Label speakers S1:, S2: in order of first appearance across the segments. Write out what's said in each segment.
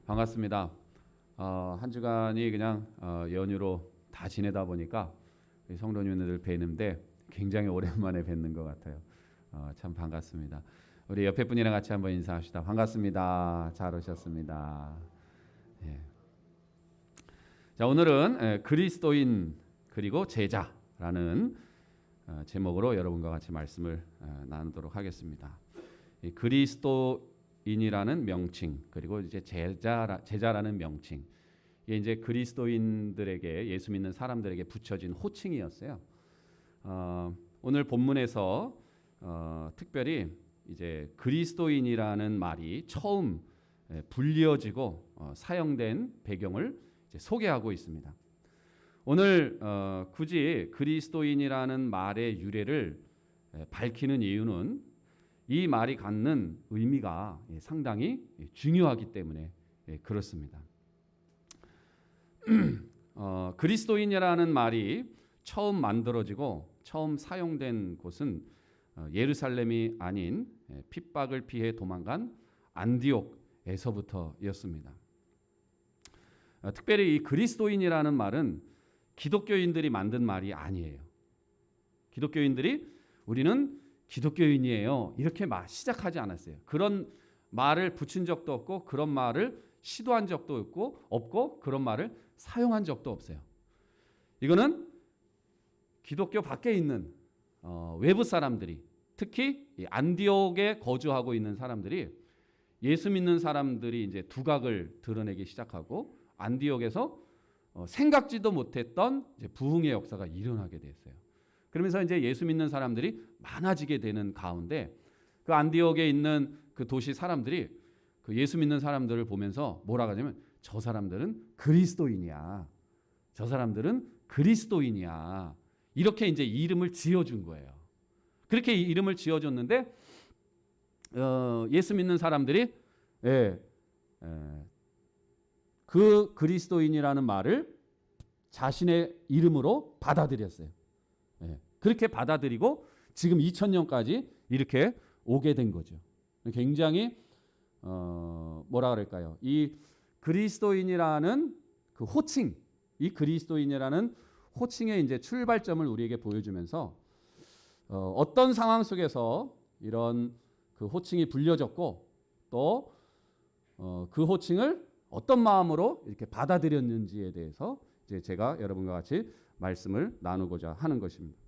S1: 반갑습니다. 한 주간이 그냥 연휴로 다 지내다 보니까 성도님들 뵈는데 굉장히 오랜만에 뵙는 것 같아요. 참 반갑습니다. 우리 옆에 분이랑 같이 한번 인사합시다. 반갑습니다. 잘 오셨습니다. 예. 자, 오늘은 그리스도인 그리고 제자라는 제목으로 여러분과 같이 말씀을 나누도록 하겠습니다. 이 그리스도인이라는 명칭 그리고 이제 제자라는 명칭, 이게 이제 그리스도인들에게, 예수 믿는 사람들에게 붙여진 호칭이었어요. 오늘 본문에서 특별히 이제 그리스도인이라는 말이 처음 불려지고 사용된 배경을 이제 소개하고 있습니다. 오늘 굳이 그리스도인이라는 말의 유래를 밝히는 이유는 이 말이 갖는 의미가 상당히 중요하기 때문에 그렇습니다. 그리스도인이라는 말이 처음 만들어지고 처음 사용된 곳은 예루살렘이 아닌 핍박을 피해 도망간 안디옥에서부터였습니다. 특별히 이 그리스도인이라는 말은 기독교인들이 만든 말이 아니에요. 기독교인들이 우리는 기독교인이에요, 이렇게 시작하지 않았어요. 그런 말을 붙인 적도 없고 그런 말을 시도한 적도 없고 그런 말을 사용한 적도 없어요. 이거는 기독교 밖에 있는 외부 사람들이, 특히 안디옥에 거주하고 있는 사람들이, 예수 믿는 사람들이 이제 두각을 드러내기 시작하고 안디옥에서 생각지도 못했던 이제 부흥의 역사가 일어나게 됐어요. 그러면서 이제 예수 믿는 사람들이 많아지게 되는 가운데 그 안디옥에 있는 그 도시 사람들이 그 예수 믿는 사람들을 보면서 뭐라고 하냐면, 저 사람들은 그리스도인이야, 저 사람들은 그리스도인이야, 이렇게 이제 이름을 지어준 거예요. 그렇게 이름을 지어줬는데 예수 믿는 사람들이 그 그리스도인이라는 말을 자신의 이름으로 받아들였어요. 그렇게 받아들이고 지금 2000년까지 이렇게 오게 된 거죠. 굉장히 뭐라 그럴까요? 이 그리스도인이라는 그 호칭, 이 그리스도인이라는 호칭의 이제 출발점을 우리에게 보여주면서 어떤 상황 속에서 이런 그 호칭이 불려졌고 또 그 호칭을 어떤 마음으로 이렇게 받아들였는지에 대해서 이제 제가 여러분과 같이 말씀을 나누고자 하는 것입니다.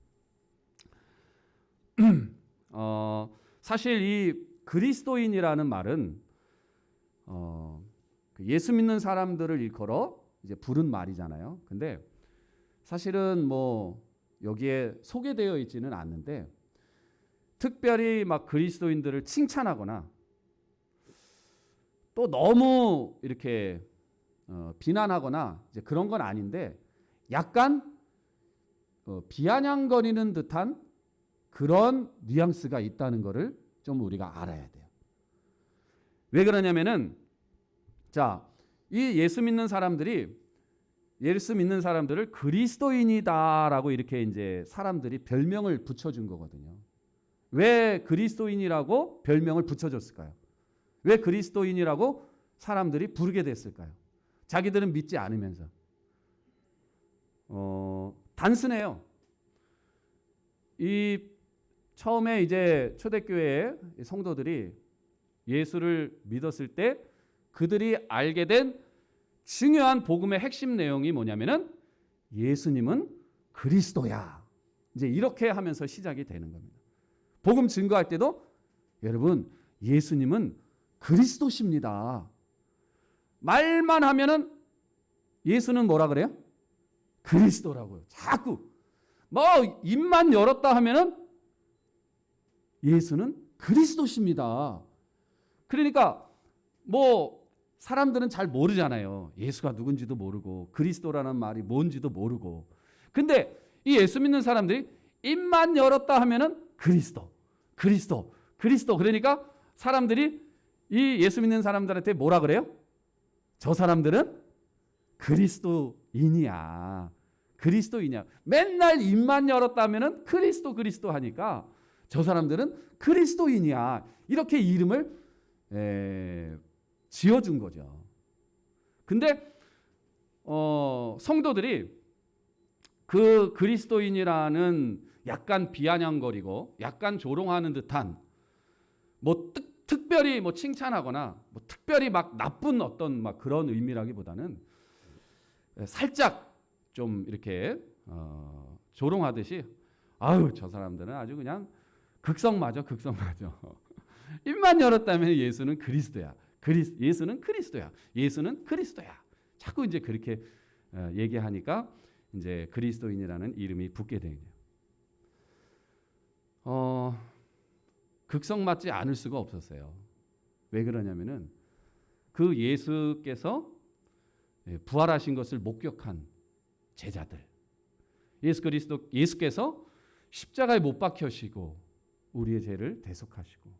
S1: 사실 이 그리스도인이라는 말은 예수 믿는 사람들을 일컬어 이제 부른 말이잖아요. 근데 사실은 뭐 여기에 소개되어 있지는 않는데, 특별히 막 그리스도인들을 칭찬하거나 또 너무 이렇게 비난하거나 이제 그런 건 아닌데, 약간 비아냥거리는 듯한 그런 뉘앙스가 있다는 것을 좀 우리가 알아야 돼요. 왜 그러냐면은, 자, 이 예수 믿는 사람들을 그리스도인이다라고 이렇게 이제 사람들이 별명을 붙여준 거거든요. 왜 그리스도인이라고 별명을 붙여줬을까요? 왜 그리스도인이라고 사람들이 부르게 됐을까요? 자기들은 믿지 않으면서. 단순해요. 이 처음에 이제 초대교회의 성도들이 예수를 믿었을 때 그들이 알게 된 중요한 복음의 핵심 내용이 뭐냐면은, 예수님은 그리스도야, 이제 이렇게 하면서 시작이 되는 겁니다. 복음 증거할 때도 여러분, 예수님은 그리스도십니다. 말만 하면은 예수는 뭐라 그래요? 그리스도라고요. 자꾸 뭐 입만 열었다 하면은 예수는 그리스도십니다. 그러니까 뭐 사람들은 잘 모르잖아요. 예수가 누군지도 모르고 그리스도라는 말이 뭔지도 모르고. 근데 이 예수 믿는 사람들이 입만 열었다 하면은 그리스도. 그러니까 사람들이 이 예수 믿는 사람들한테 뭐라 그래요? 저 사람들은 그리스도인이야. 맨날 입만 열었다 하면은 그리스도 하니까 저 사람들은 그리스도인이야, 이렇게 이름을 지어준 거죠. 근데 성도들이 그 그리스도인이라는 약간 비아냥거리고 약간 조롱하는 듯한 뭐 특별히 뭐 칭찬하거나 뭐 특별히 막 나쁜 어떤 막 그런 의미라기보다는 살짝 좀 이렇게 조롱하듯이 아유 저 사람들은 아주 그냥 극성맞아. 입만 열었다면 예수는 그리스도야. 예수는 그리스도야. 예수는 그리스도야. 자꾸 이제 그렇게 얘기하니까 이제 그리스도인이라는 이름이 붙게 되네요. 극성맞지 않을 수가 없었어요. 왜 그러냐면은 그 예수께서 부활하신 것을 목격한 제자들, 예수께서 십자가에 못 박혀시고 우리의 죄를 대속하시고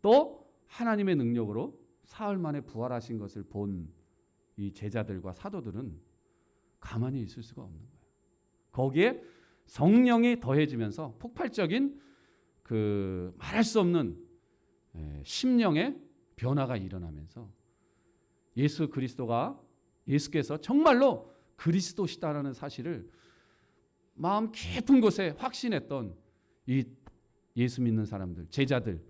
S1: 또 하나님의 능력으로 사흘 만에 부활하신 것을 본 이 제자들과 사도들은 가만히 있을 수가 없는 거예요. 거기에 성령이 더해지면서 폭발적인 그 말할 수 없는 심령의 변화가 일어나면서 예수께서 정말로 그리스도시다라는 사실을 마음 깊은 곳에 확신했던 이 예수 믿는 사람들, 제자들,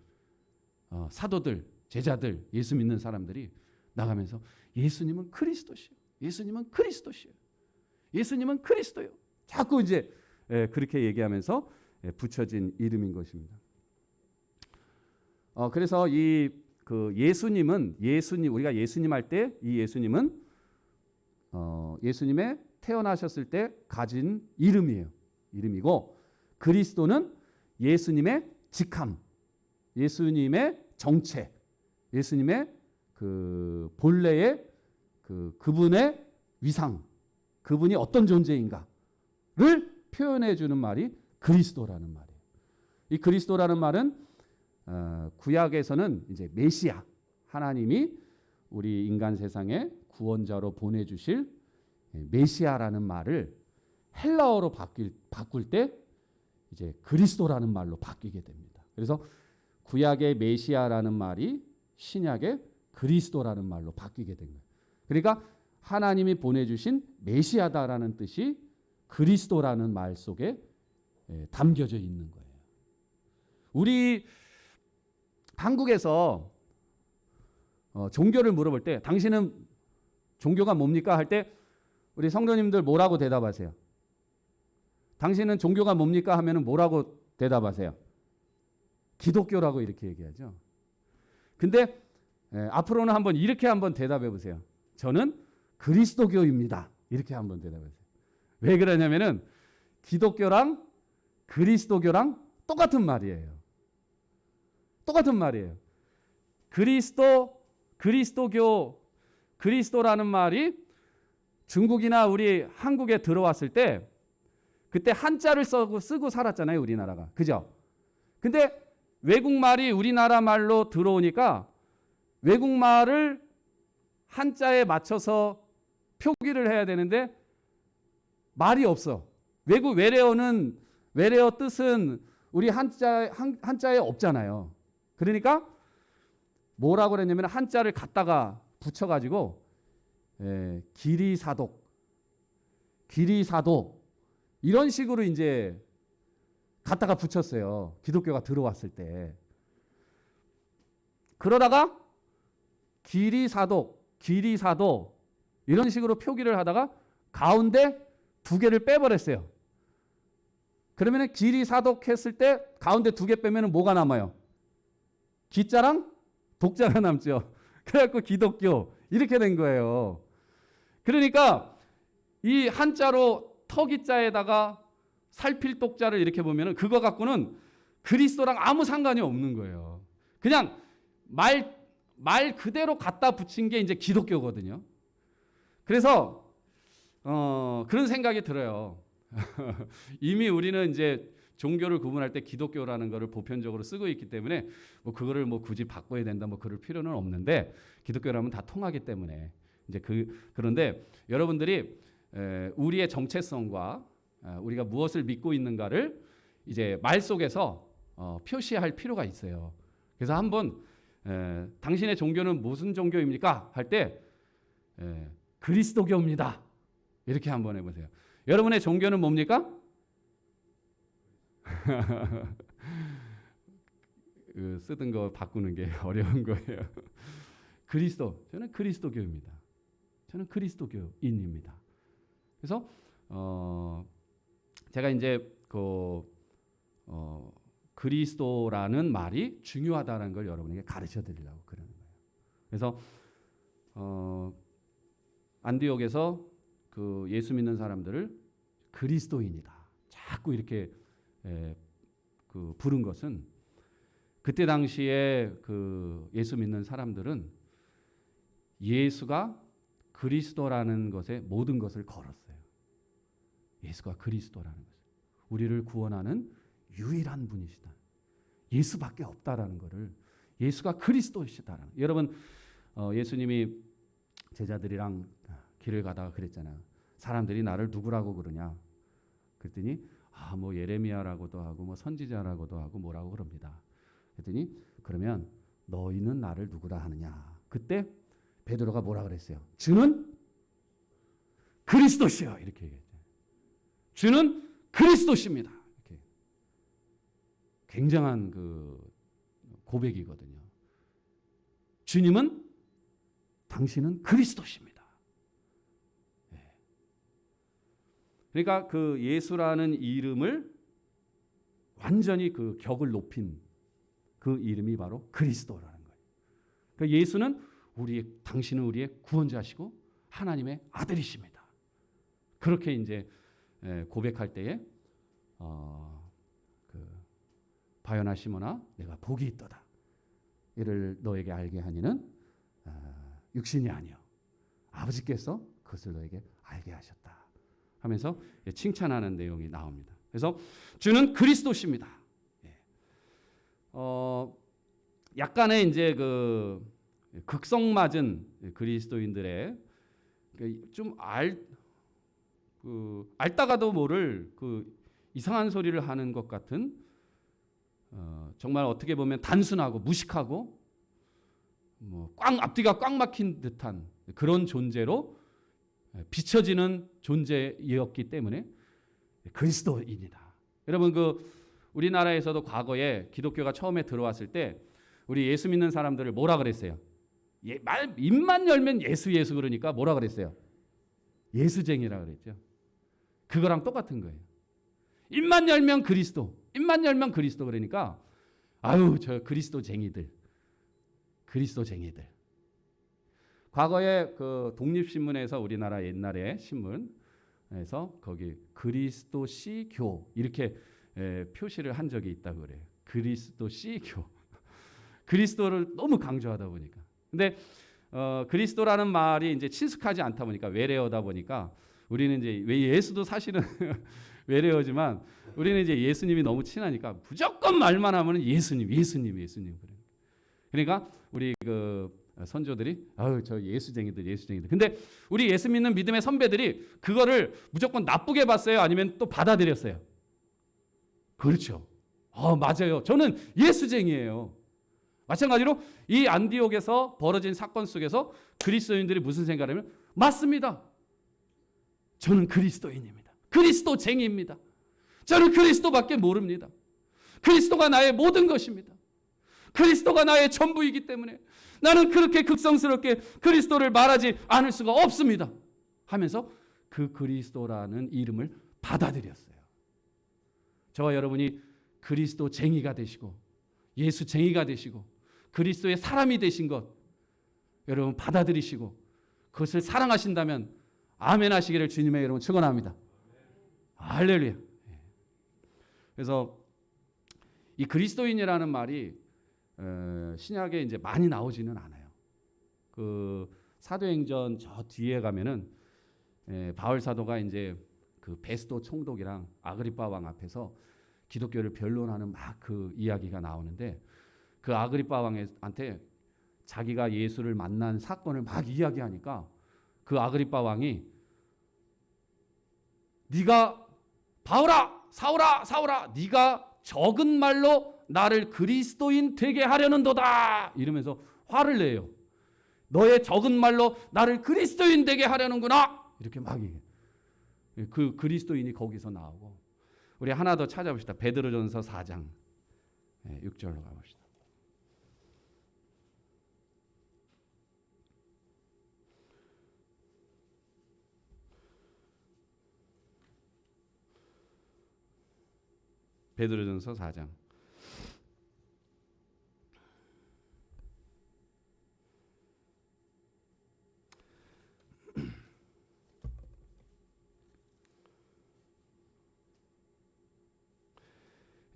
S1: 사도들, 제자들, 예수 믿는 사람들이 나가면서 예수님은 그리스도시요. 예수님은 그리스도시요. 예수님은 그리스도요. 자꾸 이제 그렇게 얘기하면서 붙여진 이름인 것입니다. 그래서 이 그 예수님은 우리가 예수님 할 때 이 예수님은 예수님의 태어나셨을 때 가진 이름이고 그리스도는 예수님의 직함, 예수님의 정체, 예수님의 그 본래의 그분의 위상, 그분이 어떤 존재인가를 표현해 주는 말이 그리스도라는 말이에요. 이 그리스도라는 말은 구약에서는 이제 메시아, 하나님이 우리 인간 세상에 구원자로 보내주실 메시아라는 말을 헬라어로 바꿀 때 이제 그리스도라는 말로 바뀌게 됩니다. 그래서 구약의 메시아라는 말이 신약의 그리스도라는 말로 바뀌게 된 거예요. 그러니까 하나님이 보내주신 메시아다라는 뜻이 그리스도라는 말 속에 담겨져 있는 거예요. 우리 한국에서 종교를 물어볼 때 당신은 종교가 뭡니까? 할 때 우리 성도님들 뭐라고 대답하세요? 당신은 종교가 뭡니까? 하면은 뭐라고 대답하세요? 기독교라고 이렇게 얘기하죠. 근데 앞으로는 이렇게 한번 대답해 보세요. 저는 그리스도교입니다. 이렇게 한번 대답해 보세요. 왜 그러냐면은 기독교랑 그리스도교랑 똑같은 말이에요. 똑같은 말이에요. 그리스도교, 그리스도라는 말이 중국이나 우리 한국에 들어왔을 때 그때 한자를 쓰고 살았잖아요, 우리나라가. 그죠? 근데 외국말이 우리나라 말로 들어오니까 외국말을 한자에 맞춰서 표기를 해야 되는데 말이 없어. 외래어 뜻은 우리 한자에 없잖아요. 그러니까 뭐라고 그랬냐면 한자를 갖다가 붙여가지고 기리사독 이런 식으로 이제 갖다가 붙였어요. 기독교가 들어왔을 때. 그러다가 기리사독 이런 식으로 표기를 하다가 가운데 두 개를 빼버렸어요. 그러면 기리사독 했을 때 가운데 두 개 빼면 뭐가 남아요? 기자랑 독자가 남죠. 그래갖고 기독교 이렇게 된 거예요. 그러니까 이 한자로 터기자에다가 살필독자를 이렇게 보면은 그거 갖고는 그리스도랑 아무 상관이 없는 거예요. 그냥 말 그대로 갖다 붙인 게 이제 기독교거든요. 그래서 그런 생각이 들어요. 이미 우리는 이제 종교를 구분할 때 기독교라는 것을 보편적으로 쓰고 있기 때문에 뭐 그거를 뭐 굳이 바꿔야 된다 뭐 그럴 필요는 없는데 기독교라면 다 통하기 때문에 이제 그런데 여러분들이 우리의 정체성과 우리가 무엇을 믿고 있는가를 이제 말 속에서 표시할 필요가 있어요. 그래서 한번 당신의 종교는 무슨 종교입니까? 할 때 그리스도교입니다. 이렇게 한번 해보세요. 여러분의 종교는 뭡니까? 쓰던 거 바꾸는 게 어려운 거예요. 저는 그리스도교입니다. 저는 그리스도교인입니다. 그래서 제가 이제 그리스도라는 말이 중요하다는 걸 여러분에게 가르쳐 드리려고 그러는 거예요. 그래서 안디옥에서 그 예수 믿는 사람들을 그리스도인이다 자꾸 이렇게 부른 것은, 그때 당시에 그 예수 믿는 사람들은 예수가 그리스도라는 것에 모든 것을 걸었어요. 예수가 그리스도라는 것, 우리를 구원하는 유일한 분이시다, 예수밖에 없다라는 것을, 예수가 그리스도시다라는. 여러분 예수님이 제자들이랑 길을 가다가 그랬잖아요. 사람들이 나를 누구라고 그러냐? 그랬더니 뭐 예레미야라고도 하고 뭐 선지자라고도 하고 뭐라고 그럽니다. 그랬더니 그러면 너희는 나를 누구라 하느냐? 그때 베드로가 뭐라 그랬어요? 주는 그리스도시요, 이렇게 얘기했죠. 주는 그리스도십니다. 이렇게 굉장한 그 고백이거든요. 주님은, 당신은 그리스도십니다. 그러니까 그 예수라는 이름을 완전히 그 격을 높인 그 이름이 바로 그리스도라는 거예요. 그러니까 예수는 당신은 우리의 구원자시고 하나님의 아들이십니다. 그렇게 이제 고백할 때에 바요나 시몬아, 내가 복이 있도다. 이를 너에게 알게 하니는 육신이 아니요 아버지께서 그것을 너에게 알게 하셨다 하면서 칭찬하는 내용이 나옵니다. 그래서 주는 그리스도십니다. 약간의 이제 그 극성맞은 그리스도인들의 좀 알다가도 모를 그 이상한 소리를 하는 것 같은, 정말 어떻게 보면 단순하고 무식하고 앞뒤가 꽉 막힌 듯한 그런 존재로 비춰지는 존재였기 때문에 그리스도인이다. 여러분 우리나라에서도 과거에 기독교가 처음에 들어왔을 때 우리 예수 믿는 사람들을 뭐라 그랬어요? 입만 열면 예수 그러니까 뭐라 그랬어요? 예수쟁이라 그랬죠. 그거랑 똑같은 거예요. 입만 열면 그리스도 그러니까 저 그리스도쟁이들. 과거에 그 독립신문에서, 우리나라 옛날에 신문에서 거기 그리스도시교 이렇게 표시를 한 적이 있다고 그래요. 그리스도시교. 그리스도를 너무 강조하다 보니까. 근데 그리스도라는 말이 이제 친숙하지 않다 보니까, 외래어다 보니까 우리는 이제 예수도 사실은 외래어지만 우리는 이제 예수님이 너무 친하니까 무조건 말만 하면 예수님 그래요. 그러니까 우리 그 선조들이 저 예수쟁이들. 근데 우리 예수 믿는 믿음의 선배들이 그거를 무조건 나쁘게 봤어요? 아니면 또 받아들였어요? 그렇죠. 맞아요. 저는 예수쟁이에요. 마찬가지로 이 안디옥에서 벌어진 사건 속에서 그리스도인들이 무슨 생각을 하면, 맞습니다. 저는 그리스도인입니다. 그리스도쟁이입니다. 저는 그리스도밖에 모릅니다. 그리스도가 나의 모든 것입니다. 그리스도가 나의 전부이기 때문에 나는 그렇게 극성스럽게 그리스도를 말하지 않을 수가 없습니다 하면서 그 그리스도라는 이름을 받아들였어요. 저와 여러분이 그리스도쟁이가 되시고 예수쟁이가 되시고 그리스도의 사람이 되신 것 여러분 받아들이시고 그것을 사랑하신다면 아멘 하시기를 주님의 이름으로 축원합니다. 할렐루야. 그래서 이 그리스도인이라는 말이 신약에 이제 많이 나오지는 않아요. 그 사도행전 저 뒤에 가면은 바울 사도가 이제 그 베스도 총독이랑 아그리파 왕 앞에서 기독교를 변론하는 막 그 이야기가 나오는데, 그 아그리파 왕한테 자기가 예수를 만난 사건을 막 이야기하니까 그 아그리파 왕이 네가 바울아 사울아 네가 적은 말로 나를 그리스도인 되게 하려는도다 이러면서 화를 내요. 너의 적은 말로 나를 그리스도인 되게 하려는구나. 이렇게 막 얘기해. 그 그리스도인이 거기서 나오고. 우리 하나 더 찾아봅시다. 베드로전서 4장 6절로 가봅시다. 베드로전서 4장.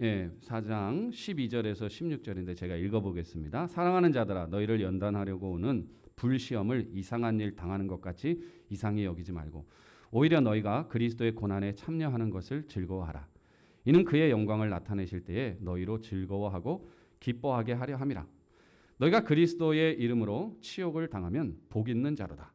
S1: 예, 4장 12절에서 16절인데 제가 읽어보겠습니다. 사랑하는 자들아, 너희를 연단하려고 오는 불시험을 이상한 일 당하는 것 같이 이상히 여기지 말고 오히려 너희가 그리스도의 고난에 참여하는 것을 즐거워하라. 이는 그의 영광을 나타내실 때에 너희로 즐거워하고 기뻐하게 하려 함이라. 너희가 그리스도의 이름으로 치욕을 당하면 복 있는 자로다.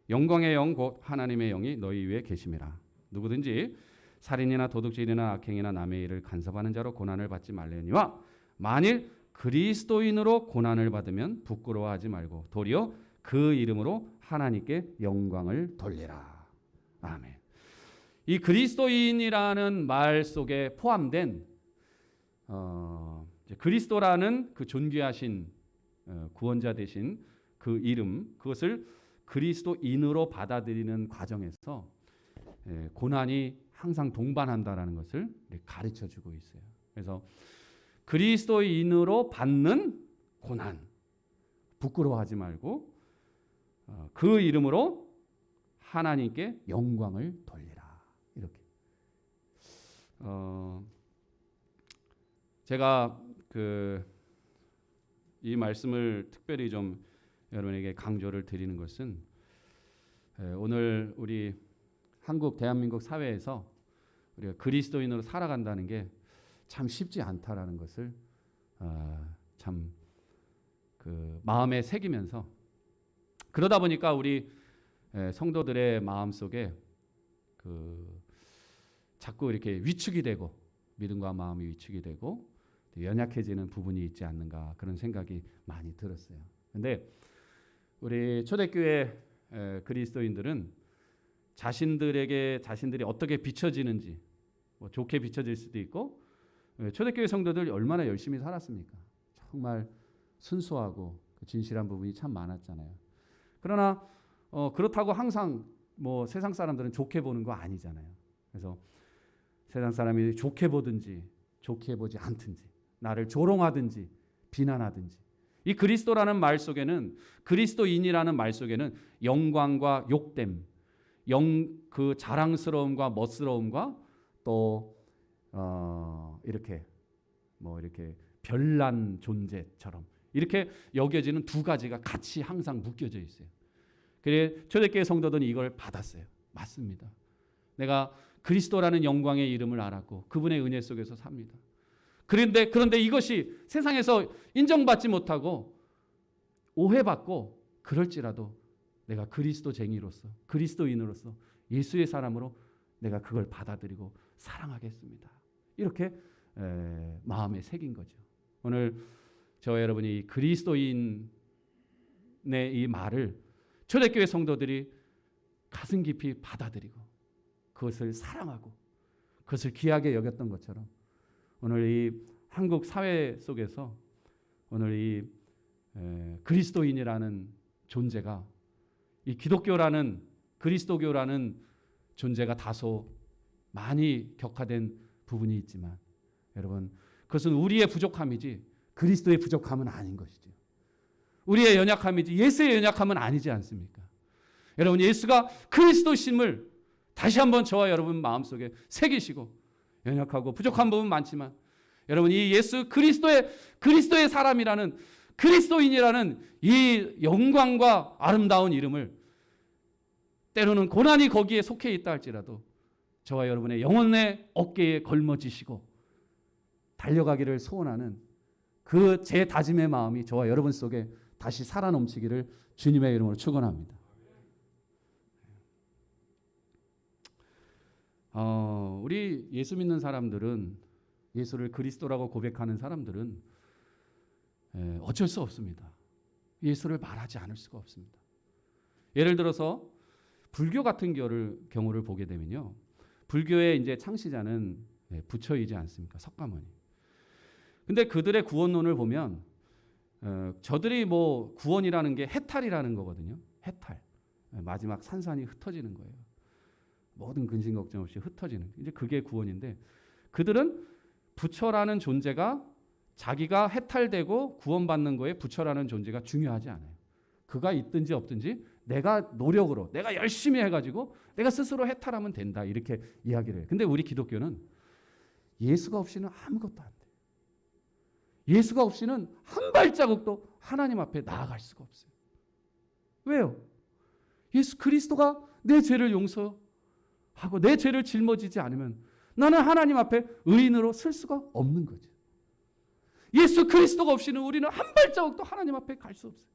S1: 영광의 영 곧 하나님의 영이 너희 위에 계심이라. 누구든지 살인이나 도둑질이나 악행이나 남의 일을 간섭하는 자로 고난을 받지 말려니와 만일 그리스도인으로 고난을 받으면 부끄러워하지 말고 도리어 그 이름으로 하나님께 영광을 돌리라. 아멘. 이 그리스도인이라는 말 속에 포함된 그리스도라는 그 존귀하신 구원자 되신 그 이름, 그것을 그리스도인으로 받아들이는 과정에서 고난이 항상 동반한다라는 것을 가르쳐주고 있어요. 그래서 그리스도인으로 받는 고난 부끄러워하지 말고 그 이름으로 하나님께 영광을 돌리라. 이렇게. 제가 이 말씀을 특별히 좀 여러분에게 강조를 드리는 것은 오늘 우리 한국 대한민국 사회에서 우리가 그리스도인으로 살아간다는 게 참 쉽지 않다라는 것을 참 마음에 새기면서 그러다 보니까 우리 성도들의 마음 속에 자꾸 이렇게 위축이 되고 믿음과 마음이 위축이 되고 연약해지는 부분이 있지 않는가 그런 생각이 많이 들었어요. 그런데 우리 초대교회 그리스도인들은 자신들이 어떻게 비춰지는지 뭐 좋게 비춰질 수도 있고 초대교회 성도들 얼마나 열심히 살았습니까? 정말 순수하고 진실한 부분이 참 많았잖아요. 그러나 그렇다고 항상 뭐 세상 사람들은 좋게 보는 거 아니잖아요. 그래서 세상 사람이 좋게 보든지 좋게 보지 않든지 나를 조롱하든지 비난하든지 이 그리스도라는 말 속에는 그리스도인이라는 말 속에는 영광과 욕됨 그 자랑스러움과 멋스러움과 또 이렇게 별난 존재처럼 이렇게 여겨지는 두 가지가 같이 항상 묶여져 있어요. 그래 초대교회 성도들은 이걸 받았어요. 맞습니다. 내가 그리스도라는 영광의 이름을 알았고 그분의 은혜 속에서 삽니다. 그런데 이것이 세상에서 인정받지 못하고 오해받고 그럴지라도 내가 그리스도쟁이로서 그리스도인으로서 예수의 사람으로 내가 그걸 받아들이고 사랑하겠습니다. 이렇게 마음에 새긴 거죠. 오늘 저와 여러분이 이 그리스도인의 이 말을 초대교회 성도들이 가슴 깊이 받아들이고 그것을 사랑하고 그것을 귀하게 여겼던 것처럼 오늘 이 한국 사회 속에서 오늘 이 그리스도인이라는 존재가 이 기독교라는 그리스도교라는 존재가 다소 많이 격화된 부분이 있지만 여러분 그것은 우리의 부족함이지 그리스도의 부족함은 아닌 것이죠. 우리의 연약함이지 예수의 연약함은 아니지 않습니까? 여러분 예수가 그리스도심을 다시 한번 저와 여러분 마음속에 새기시고 연약하고 부족한 부분 많지만 여러분 이 예수 그리스도의 사람이라는 그리스도인이라는 이 영광과 아름다운 이름을 때로는 고난이 거기에 속해 있다 할지라도 저와 여러분의 영혼의 어깨에 걸머지시고 달려가기를 소원하는 그 제 다짐의 마음이 저와 여러분 속에 다시 살아 넘치기를 주님의 이름으로 축원합니다. 우리 예수 믿는 사람들은 예수를 그리스도라고 고백하는 사람들은 어쩔 수 없습니다. 예수를 말하지 않을 수가 없습니다. 예를 들어서 불교 같은 경우를 보게 되면요. 불교의 이제 창시자는 부처이지 않습니까? 석가모니. 근데 그들의 구원론을 보면 저들이 뭐 구원이라는 게 해탈이라는 거거든요. 해탈. 마지막 산산이 흩어지는 거예요. 모든 근심 걱정 없이 흩어지는. 이제 그게 구원인데 그들은 부처라는 존재가 자기가 해탈되고 구원받는 거에 부처라는 존재가 중요하지 않아요. 그가 있든지 없든지 내가 노력으로 내가 열심히 해가지고 내가 스스로 해탈하면 된다 이렇게 이야기를 해요. 근데 우리 기독교는 예수가 없이는 아무것도 안 돼. 예수가 없이는 한 발자국도 하나님 앞에 나아갈 수가 없어요. 왜요? 예수 그리스도가 내 죄를 용서하고 내 죄를 짊어지지 않으면 나는 하나님 앞에 의인으로 설 수가 없는 거죠. 예수 그리스도가 없이는 우리는 한 발자국도 하나님 앞에 갈 수 없어요.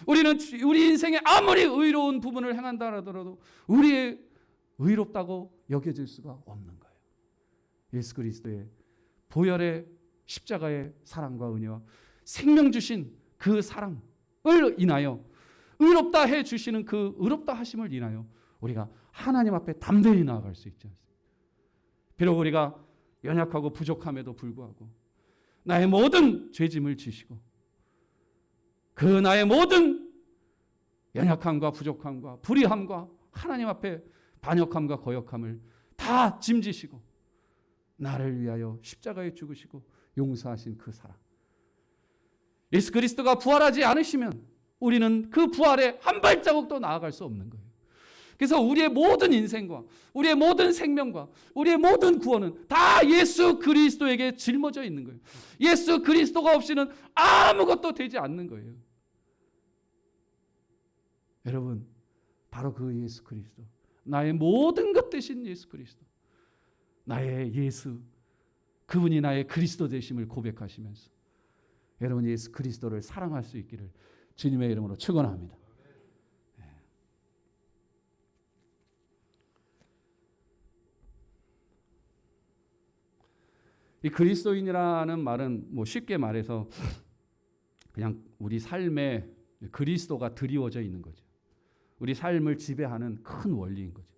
S1: 우리는 우리 인생에 아무리 의로운 부분을 행한다 하더라도 우리의 의롭다고 여겨질 수가 없는 거예요. 예수 그리스도의 보혈의 십자가의 사랑과 은혜와 생명 주신 그 사랑을 인하여 의롭다 해 주시는 그 의롭다 하심을 인하여 우리가 하나님 앞에 담대히 나아갈 수 있지 않습니까? 비록 우리가 연약하고 부족함에도 불구하고 나의 모든 죄짐을 지시고 그 나의 모든 연약함과 부족함과 불의함과 하나님 앞에 반역함과 거역함을 다 짐지시고 나를 위하여 십자가에 죽으시고 용서하신 그 사랑. 예수 그리스도가 부활하지 않으시면 우리는 그 부활에 한 발자국도 나아갈 수 없는 거예요. 그래서 우리의 모든 인생과 우리의 모든 생명과 우리의 모든 구원은 다 예수 그리스도에게 짊어져 있는 거예요. 예수 그리스도가 없이는 아무것도 되지 않는 거예요. 여러분, 바로 그 예수 그리스도, 나의 모든 것 되신 예수 그리스도, 나의 예수, 그분이 나의 그리스도 되심을 고백하시면서 여러분 예수 그리스도를 사랑할 수 있기를 주님의 이름으로 축원합니다. 이 그리스도인이라는 말은 뭐 쉽게 말해서 그냥 우리 삶에 그리스도가 드리워져 있는 거죠. 우리 삶을 지배하는 큰 원리인 거죠.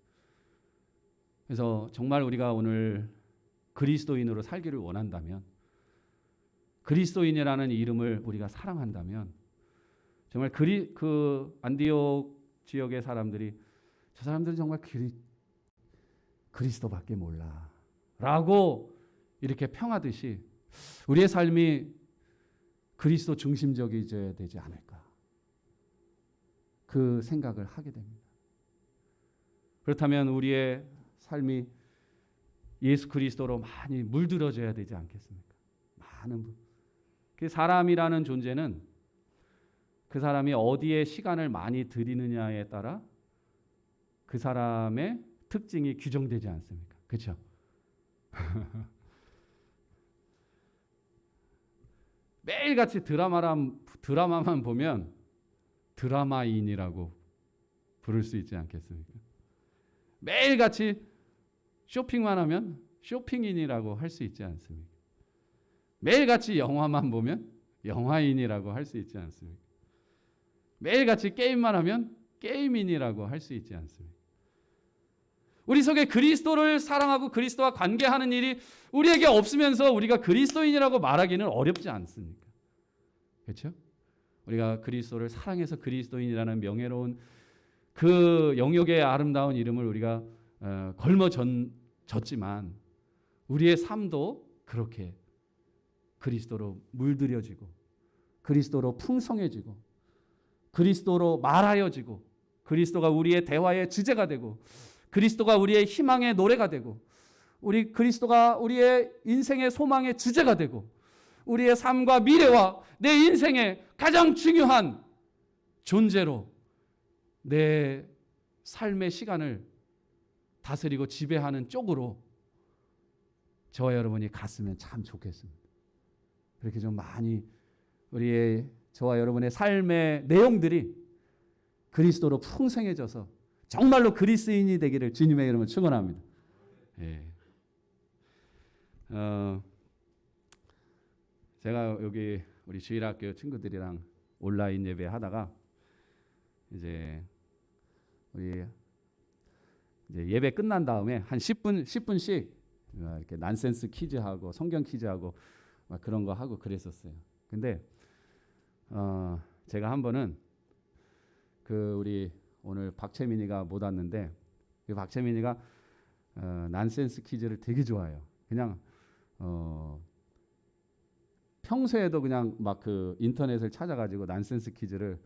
S1: 그래서 정말 우리가 오늘 그리스도인으로 살기를 원한다면, 그리스도인이라는 이름을 우리가 사랑한다면, 정말 그 안디옥 지역의 사람들이 저 사람들은 정말 그리스도밖에 몰라 라고 이렇게 평하듯이 우리의 삶이 그리스도 중심적이어야 되지 않을까, 그 생각을 하게 됩니다. 그렇다면 우리의 삶이 예수 그리스도로 많이 물들어져야 되지 않겠습니까? 많은 분. 그 사람이라는 존재는 그 사람이 어디에 시간을 많이 들이느냐에 따라 그 사람의 특징이 규정되지 않습니까? 그렇죠? 매일같이 드라마만 보면 드라마인이라고 부를 수 있지 않겠습니까? 매일같이 쇼핑만 하면 쇼핑인이라고 할 수 있지 않습니까? 매일같이 영화만 보면 영화인이라고 할 수 있지 않습니까? 매일같이 게임만 하면 게임인이라고 할 수 있지 않습니까? 우리 속에 그리스도를 사랑하고 그리스도와 관계하는 일이 우리에게 없으면서 우리가 그리스도인이라고 말하기는 어렵지 않습니까? 그렇죠? 우리가 그리스도를 사랑해서 그리스도인이라는 명예로운 그 영역의 아름다운 이름을 우리가 걸머졌지만 우리의 삶도 그렇게 그리스도로 물들여지고 그리스도로 풍성해지고 그리스도로 말하여지고 그리스도가 우리의 대화의 주제가 되고 그리스도가 우리의 희망의 노래가 되고 우리 그리스도가 우리의 인생의 소망의 주제가 되고 우리의 삶과 미래와 내 인생의 가장 중요한 존재로 내 삶의 시간을 다스리고 지배하는 쪽으로 저와 여러분이 갔으면 참 좋겠습니다. 그렇게 좀 많이 우리의 저와 여러분의 삶의 내용들이 그리스도로 풍성해져서 정말로 그리스도인이 되기를 주님의 이름으로 축원합니다. 예. 제가 여기 우리 주일학교 친구들이랑 온라인 예배 하다가 이제 우리 이제 예배 끝난 다음에 한 10분씩 이렇게 난센스 퀴즈하고 성경 퀴즈하고 막 그런 거 하고 그랬었어요. 근데 제가 한 번은 그 우리 오늘 박채민이가 못 왔는데 그 박채민이가 난센스 퀴즈를 되게 좋아해요. 그냥 평소에도 그냥 막 그 인터넷을 찾아가지고 난센스 퀴즈를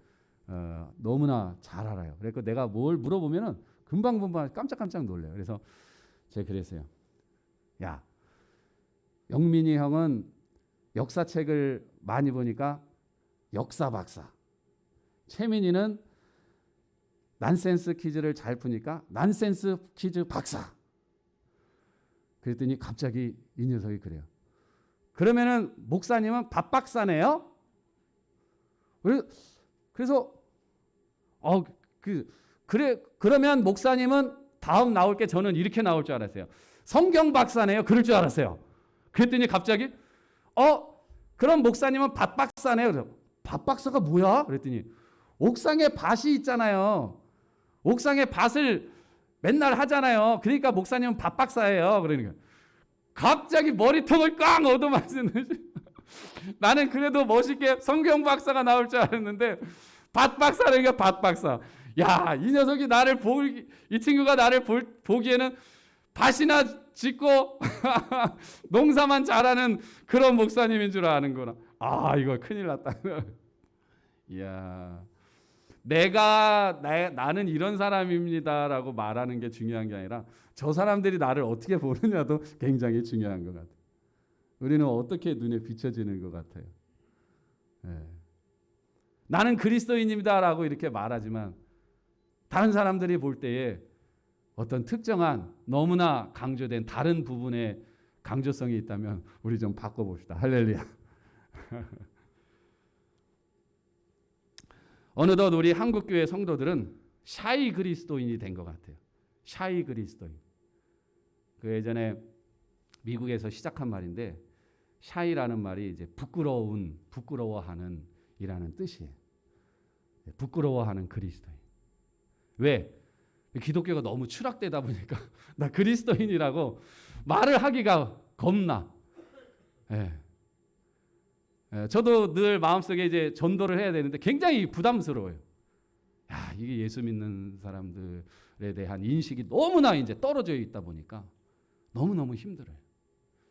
S1: 너무나 잘 알아요. 그래서 내가 뭘 물어보면은 금방 깜짝깜짝 놀래요. 그래서 제가 그랬어요. 야, 영민이 형은 역사책을 많이 보니까 역사 박사. 채민이는 난센스 퀴즈를 잘 푸니까 난센스 퀴즈 박사. 그랬더니 갑자기 이 녀석이 그래요. 그러면은 목사님은 밥 박사네요? 그래서 그러면 목사님은 다음 나올 게 저는 이렇게 나올 줄 알았어요. 성경 박사네요. 그럴 줄 알았어요. 그랬더니 갑자기 그럼 목사님은 밥 박사네요. 그래서 밥 박사가 뭐야? 그랬더니 옥상에 밭이 있잖아요. 옥상에 밭을 맨날 하잖아요. 그러니까 목사님은 밥 박사예요. 그러니까 갑자기 머리통을 꽝 얻어맞는 나는 그래도 멋있게 성경 박사가 나올 줄 알았는데 밭 박사라니까 밭 박사. 야, 이 녀석이 이 친구가 나를 보기에는 밭이나 짓고 농사만 잘하는 그런 목사님인 줄 아는구나. 이거 큰일 났다. 이야, 나는 이런 사람입니다라고 말하는 게 중요한 게 아니라 저 사람들이 나를 어떻게 보느냐도 굉장히 중요한 것 같아요. 우리는 어떻게 눈에 비춰지는 것 같아요. 나는 그리스도인입니다라고 이렇게 말하지만 다른 사람들이 볼 때에 어떤 특정한 너무나 강조된 다른 부분의 강조성이 있다면 우리 좀 바꿔봅시다. 할렐루야. 어느덧 우리 한국교회 성도들은 샤이 그리스도인이 된 것 같아요. 샤이 그리스도인. 그 예전에 미국에서 시작한 말인데 샤이라는 말이 이제 부끄러워하는 이라는 뜻이에요. 부끄러워하는 그리스도인. 왜? 기독교가 너무 추락되다 보니까 나 그리스도인이라고 말을 하기가 겁나. 저도 늘 마음속에 이제 전도를 해야 되는데 굉장히 부담스러워요. 이게 예수 믿는 사람들에 대한 인식이 너무나 이제 떨어져 있다 보니까 너무너무 힘들어요.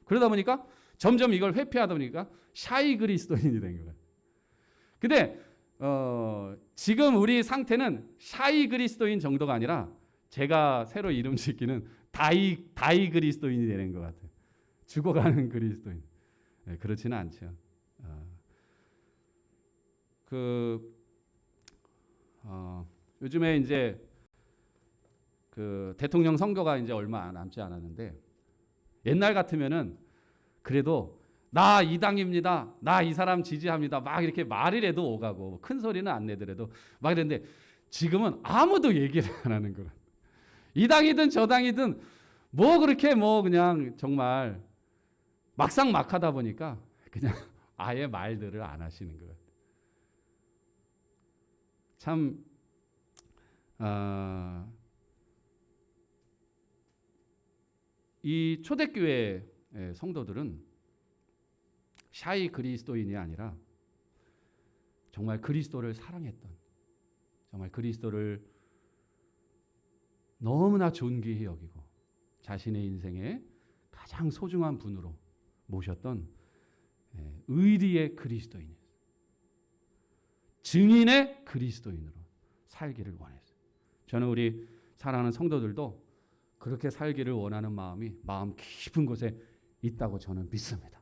S1: 그러다 보니까 점점 이걸 회피하다 보니까 샤이 그리스도인이 된 거예요. 근데 지금 우리 상태는 샤이 그리스도인 정도가 아니라 제가 새로 이름 짓기는 다이 그리스도인이 되는 것 같아요. 죽어가는 그리스도인. 그렇지는 않죠. 요즘에 이제 그 대통령 선거가 이제 얼마 남지 않았는데 옛날 같으면은 그래도 나 이 당입니다. 나 이 사람 지지합니다. 막 이렇게 말을 해도 오가고 큰 소리는 안 내더라도 막 이랬는데 지금은 아무도 얘기를 안 하는 거야. 이 당이든 저 당이든 뭐 그렇게 뭐 그냥 정말 막상막하다 보니까 그냥 아예 말들을 안 하시는 거예요. 참 이 초대교회 성도들은 샤이 그리스도인이 아니라 정말 그리스도를 사랑했던, 정말 그리스도를 너무나 존귀히 여기고 자신의 인생에 가장 소중한 분으로 모셨던 의리의 그리스도인, 증인의 그리스도인으로 살기를 원했어요. 저는 우리 사랑하는 성도들도 그렇게 살기를 원하는 마음이 마음 깊은 곳에 있다고 저는 믿습니다.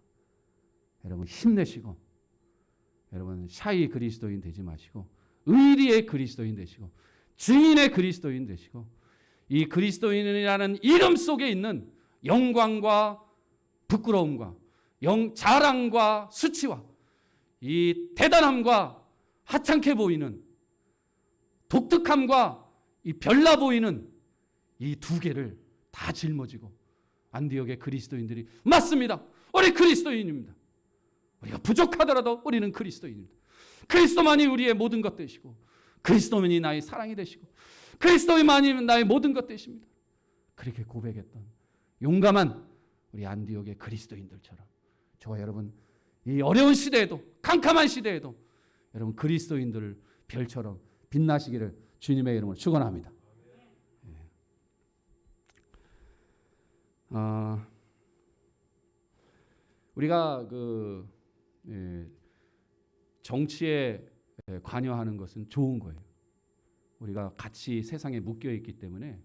S1: 여러분 힘내시고, 여러분 샤이 그리스도인 되지 마시고 의리의 그리스도인 되시고 증인의 그리스도인 되시고 이 그리스도인이라는 이름 속에 있는 영광과 부끄러움과 자랑과 수치와 이 대단함과 하찮게 보이는 독특함과 이 별나 보이는 이 두 개를 다 짊어지고 안디옥의 그리스도인들이 맞습니다. 우리 그리스도인입니다. 우리가 부족하더라도 우리는 그리스도인입니다. 그리스도만이 우리의 모든 것 되시고 그리스도만이 나의 사랑이 되시고 그리스도만이 나의 모든 것 되십니다. 그렇게 고백했던 용감한 우리 안디옥의 그리스도인들처럼 저와 여러분 이 어려운 시대에도 캄캄한 시대에도 여러분 그리스도인들 별처럼 빛나시기를 주님의 이름으로 축원합니다. 우리가 정치에 관여하는 것은 좋은 거예요. 우리가 같이 세상에 묶여 있기 때문에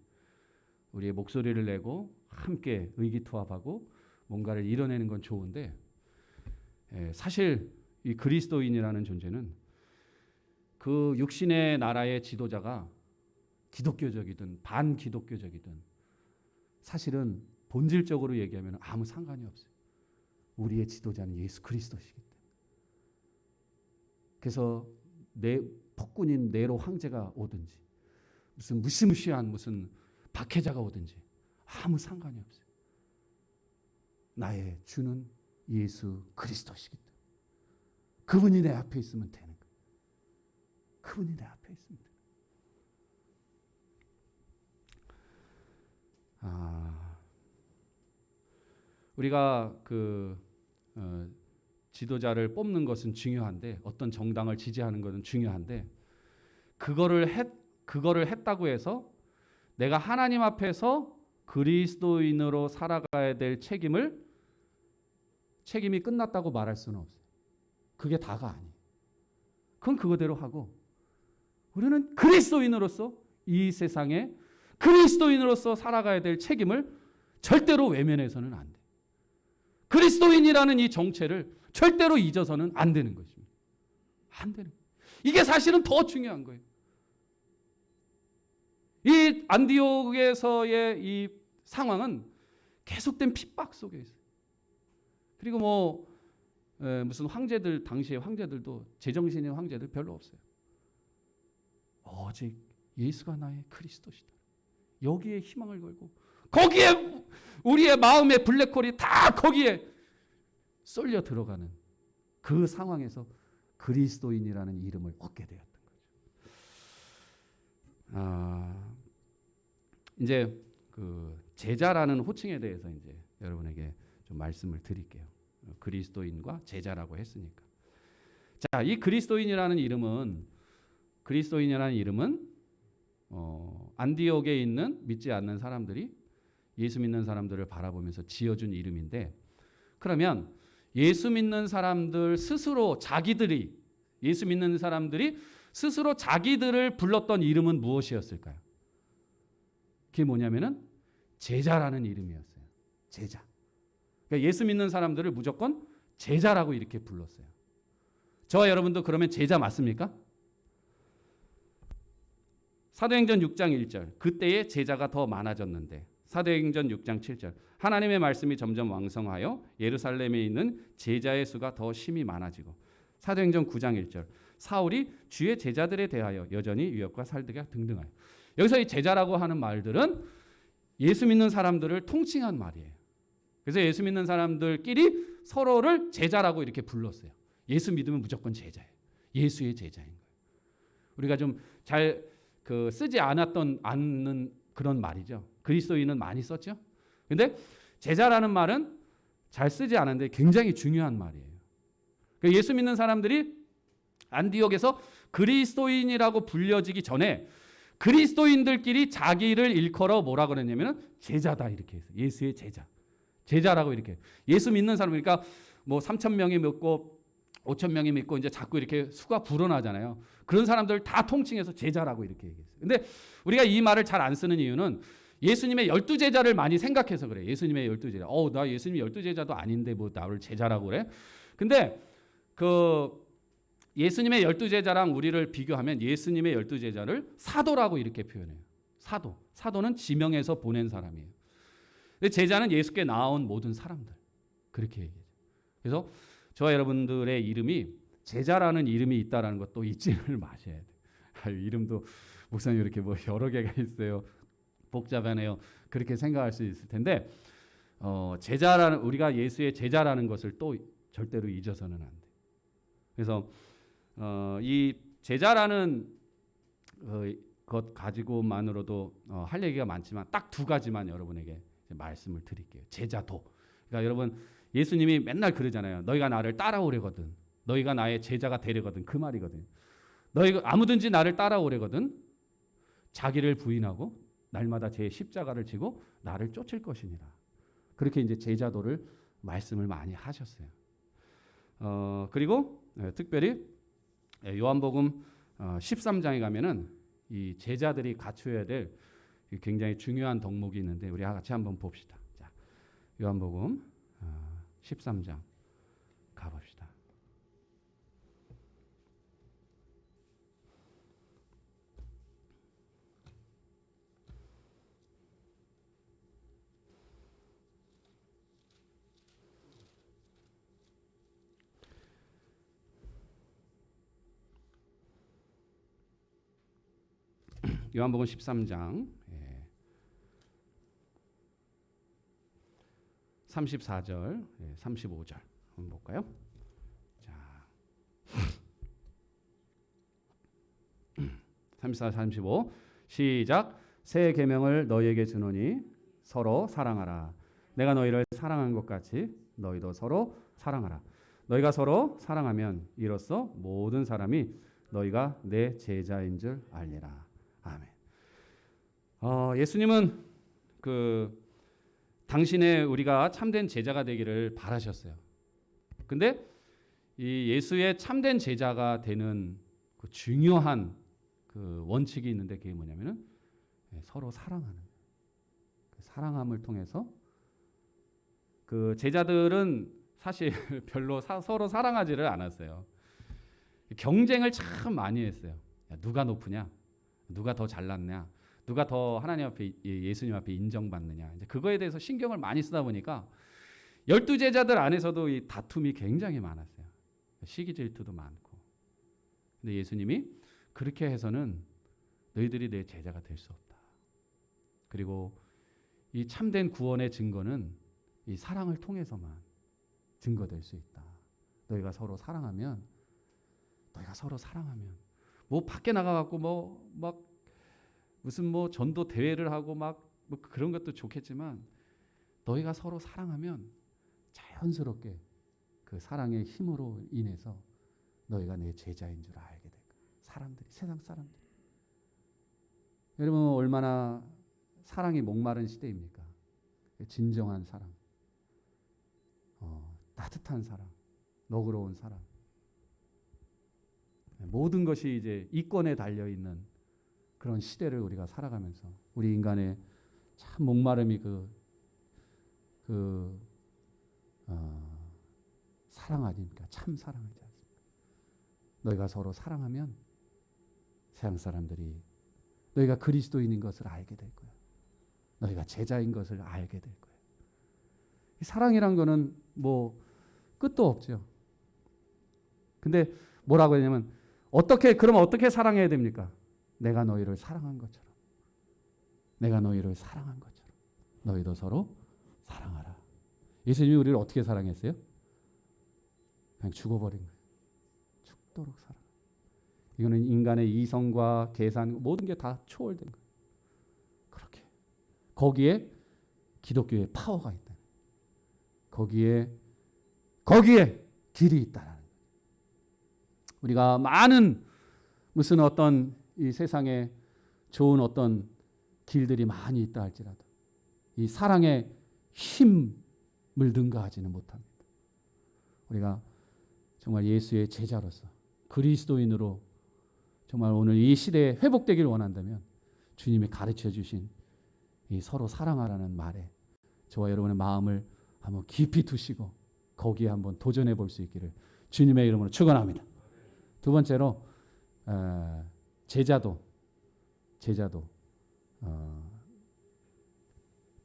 S1: 우리의 목소리를 내고 함께 의기투합하고 뭔가를 이뤄내는 건 좋은데 사실 이 그리스도인이라는 존재는 그 육신의 나라의 지도자가 기독교적이든 반기독교적이든 사실은 본질적으로 얘기하면 아무 상관이 없어요. 우리의 지도자는 예수 그리스도시기 때문에. 그래서 폭군인 네로 황제가 오든지 무슨 무시무시한 무슨 박해자가 오든지 아무 상관이 없어요. 나의 주는 예수 그리스도시기 때문에 그분이 내 앞에 있으면 되는 거예요. 그분이 내 앞에 있으면 돼요. 우리가 지도자를 뽑는 것은 중요한데 어떤 정당을 지지하는 것은 중요한데 그거를 했다고 해서 내가 하나님 앞에서 그리스도인으로 살아가야 될 책임이 끝났다고 말할 수는 없어요. 그게 다가 아니에요. 그건 그거대로 하고 우리는 그리스도인으로서 이 세상에 그리스도인으로서 살아가야 될 책임을 절대로 외면해서는 안 돼. 그리스도인이라는 이 정체를 절대로 잊어서는 안 되는 것입니다. 안 되는 거예요. 이게 사실은 더 중요한 거예요. 이 안디옥에서의 이 상황은 계속된 핍박 속에 있어요. 그리고 무슨 황제들 당시의 황제들도 제정신의 황제들 별로 없어요. 오직 예수가 나의 그리스도시다. 여기에 희망을 걸고 거기에 우리의 마음의 블랙홀이 다 거기에 쏠려 들어가는 그 상황에서 그리스도인이라는 이름을 얻게 되었던 거죠. 이제 그 제자라는 호칭에 대해서 이제 여러분에게 좀 말씀을 드릴게요. 그리스도인과 제자라고 했으니까. 자, 이 그리스도인이라는 이름은 안디옥에 있는 믿지 않는 사람들이 예수 믿는 사람들을 바라보면서 지어준 이름인데 그러면 예수 믿는 사람들 스스로 예수 믿는 사람들이 스스로 자기들을 불렀던 이름은 무엇이었을까요? 그게 뭐냐면은 제자라는 이름이었어요. 제자. 그러니까 예수 믿는 사람들을 무조건 제자라고 이렇게 불렀어요. 저와 여러분도 그러면 제자 맞습니까? 사도행전 6장 1절 그때의 제자가 더 많아졌는데 사도행전 6장 7절 하나님의 말씀이 점점 왕성하여 예루살렘에 있는 제자의 수가 더 심히 많아지고 사도행전 9장 1절 사울이 주의 제자들에 대하여 여전히 유혹과 살드가 등등하여 여기서 이 제자라고 하는 말들은 예수 믿는 사람들을 통칭한 말이에요. 그래서 예수 믿는 사람들끼리 서로를 제자라고 이렇게 불렀어요. 예수 믿으면 무조건 제자예요. 예수의 제자인 거예요. 우리가 좀 잘 쓰지 않는 그런 말이죠. 그리스도인은 많이 썼죠. 근데 제자라는 말은 잘 쓰지 않았는데 굉장히 중요한 말이에요. 예수 믿는 사람들이 안디옥에서 그리스도인이라고 불려지기 전에 그리스도인들끼리 자기를 일컬어 뭐라 그랬냐면 제자다 이렇게 했어요. 예수의 제자. 제자라고 이렇게. 예수 믿는 사람 그러니까 3,000명이 믿고 5,000명이 믿고 이제 자꾸 이렇게 수가 불어나잖아요. 그런 사람들 다 통칭해서 제자라고 이렇게 얘기했어요. 근데 우리가 이 말을 잘 안 쓰는 이유는 예수님의 12제자를 많이 생각해서 그래요. 예수님의 12제자. 나 예수님 12제자도 아닌데 나를 제자라고 그래? 근데 예수님의 12제자랑 우리를 비교하면 예수님의 12제자를 사도라고 이렇게 표현해요. 사도는 지명해서 보낸 사람이에요. 근데 제자는 예수께 나온 모든 사람들. 그렇게 얘기해요. 그래서 저와 여러분들의 이름이 제자라는 이름이 있다는 것도 잊지를 마셔야 돼요. 이름도 목사님 이렇게 여러 개가 있어요. 복잡하네요. 그렇게 생각할 수 있을 텐데 우리가 예수의 제자라는 것을 또 절대로 잊어서는 안 돼요. 그래서 이 제자라는 것 가지고만으로도 할 얘기가 많지만 딱 두 가지만 여러분에게 말씀을 드릴게요. 제자도. 그러니까 여러분 예수님이 맨날 그러잖아요. 너희가 나를 따라오려거든. 너희가 나의 제자가 되려거든. 그 말이거든. 너희가 아무든지 나를 따라오려거든. 자기를 부인하고 날마다 제 십자가를 지고 나를 쫓을 것이니라. 그렇게 이제 제자도를 말씀을 많이 하셨어요. 그리고 특별히 요한복음 13장에 가면은 이 제자들이 갖춰야 될 굉장히 중요한 덕목이 있는데 우리 같이 한번 봅시다. 자, 요한복음 13장 가봅시다. 요한복음 13장 34절, 35절 한번 볼까요? 자, 34, 35 시작. 새 계명을 너희에게 주노니 서로 사랑하라. 내가 너희를 사랑한 것 같이 너희도 서로 사랑하라. 너희가 서로 사랑하면 이로써 모든 사람이 너희가 내 제자인 줄 알리라. 아멘. 예수님은 당신의 우리가 참된 제자가 되기를 바라셨어요. 근데 이 예수의 참된 제자가 되는 그 중요한 그 원칙이 있는데 그게 뭐냐면은 서로 사랑하는 그 사랑함을 통해서 그 제자들은 사실 별로 서로 사랑하지를 않았어요. 경쟁을 참 많이 했어요. 야, 누가 높으냐? 누가 더 잘났냐? 누가 더 하나님 앞에 예수님 앞에 인정받느냐? 이제 그거에 대해서 신경을 많이 쓰다 보니까 12제자들 안에서도 이 다툼이 굉장히 많았어요. 시기 질투도 많고. 근데 예수님이 그렇게 해서는 너희들이 내 제자가 될 수 없다. 그리고 이 참된 구원의 증거는 이 사랑을 통해서만 증거될 수 있다. 너희가 서로 사랑하면 뭐 밖에 나가갖고 뭐 막 무슨 뭐 전도 대회를 하고 막 뭐 그런 것도 좋겠지만 너희가 서로 사랑하면 자연스럽게 그 사랑의 힘으로 인해서 너희가 내 제자인 줄 알게 될 거야. 사람들이, 세상 사람들이. 여러분 얼마나 사랑이 목마른 시대입니까? 진정한 사랑, 따뜻한 사랑, 너그러운 사랑. 모든 것이 이제 이권에 달려 있는 그런 시대를 우리가 살아가면서 우리 인간의 참 목마름이 사랑 아닙니까? 참 사랑이지 않습니까? 너희가 서로 사랑하면 세상 사람들이 너희가 그리스도인인 것을 알게 될 거야. 너희가 제자인 것을 알게 될 거야. 사랑이란 거는 뭐 끝도 없죠. 근데 뭐라고 하냐면 그럼 어떻게 사랑해야 됩니까? 내가 너희를 사랑한 것처럼. 내가 너희를 사랑한 것처럼. 너희도 서로 사랑하라. 예수님이 우리를 어떻게 사랑했어요? 그냥 죽어버린 거예요. 죽도록 사랑. 이거는 인간의 이성과 계산 모든 게 다 초월된 거예요. 그렇게. 거기에 기독교의 파워가 있다. 거기에 길이 있다라는 거예요. 우리가 많은 무슨 어떤 이 세상에 좋은 어떤 길들이 많이 있다 할지라도 이 사랑의 힘을 능가하지는 못합니다. 우리가 정말 예수의 제자로서 그리스도인으로 정말 오늘 이 시대에 회복되기를 원한다면 주님이 가르쳐 주신 이 서로 사랑하라는 말에 저와 여러분의 마음을 한번 깊이 두시고 거기에 한번 도전해 볼 수 있기를 주님의 이름으로 축원합니다. 두 번째로 제자도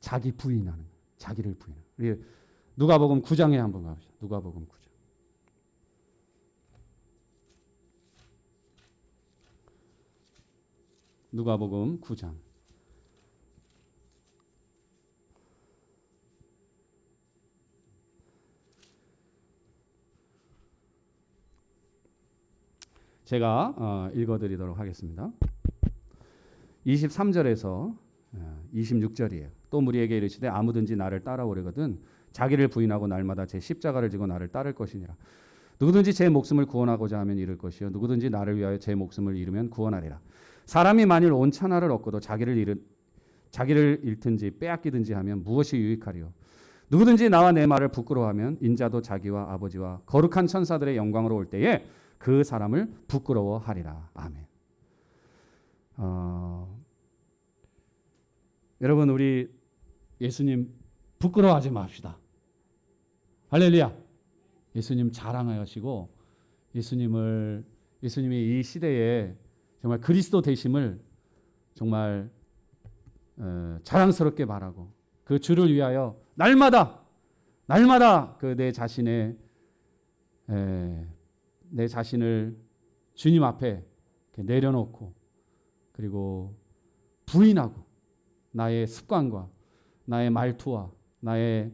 S1: 자기 부인하는 자기를 부인하는. 우리 누가복음 9장에 한번 가보시죠. 누가복음 9장. 누가복음 9장. 제가 읽어드리도록 하겠습니다. 23절에서 26절이에요. 또 무리에게 이르시되 아무든지 나를 따라오려거든 자기를 부인하고 날마다 제 십자가를 지고 나를 따를 것이니라. 누구든지 제 목숨을 구원하고자 하면 잃을 것이요 누구든지 나를 위하여 제 목숨을 잃으면 구원하리라. 사람이 만일 온 천하를 얻고도 자기를 잃든지 빼앗기든지 하면 무엇이 유익하리요. 누구든지 나와 내 말을 부끄러워하면 인자도 자기와 아버지와 거룩한 천사들의 영광으로 올 때에 그 사람을 부끄러워하리라. 아멘. 여러분, 우리 예수님 부끄러워하지 맙시다. 할렐루야. 예수님 자랑하시고 예수님이 이 시대에 정말 그리스도 되심을 정말 자랑스럽게 말하고 그 주를 위하여 날마다 그 내 자신을 주님 앞에 내려놓고 그리고 부인하고 나의 습관과 나의 말투와 나의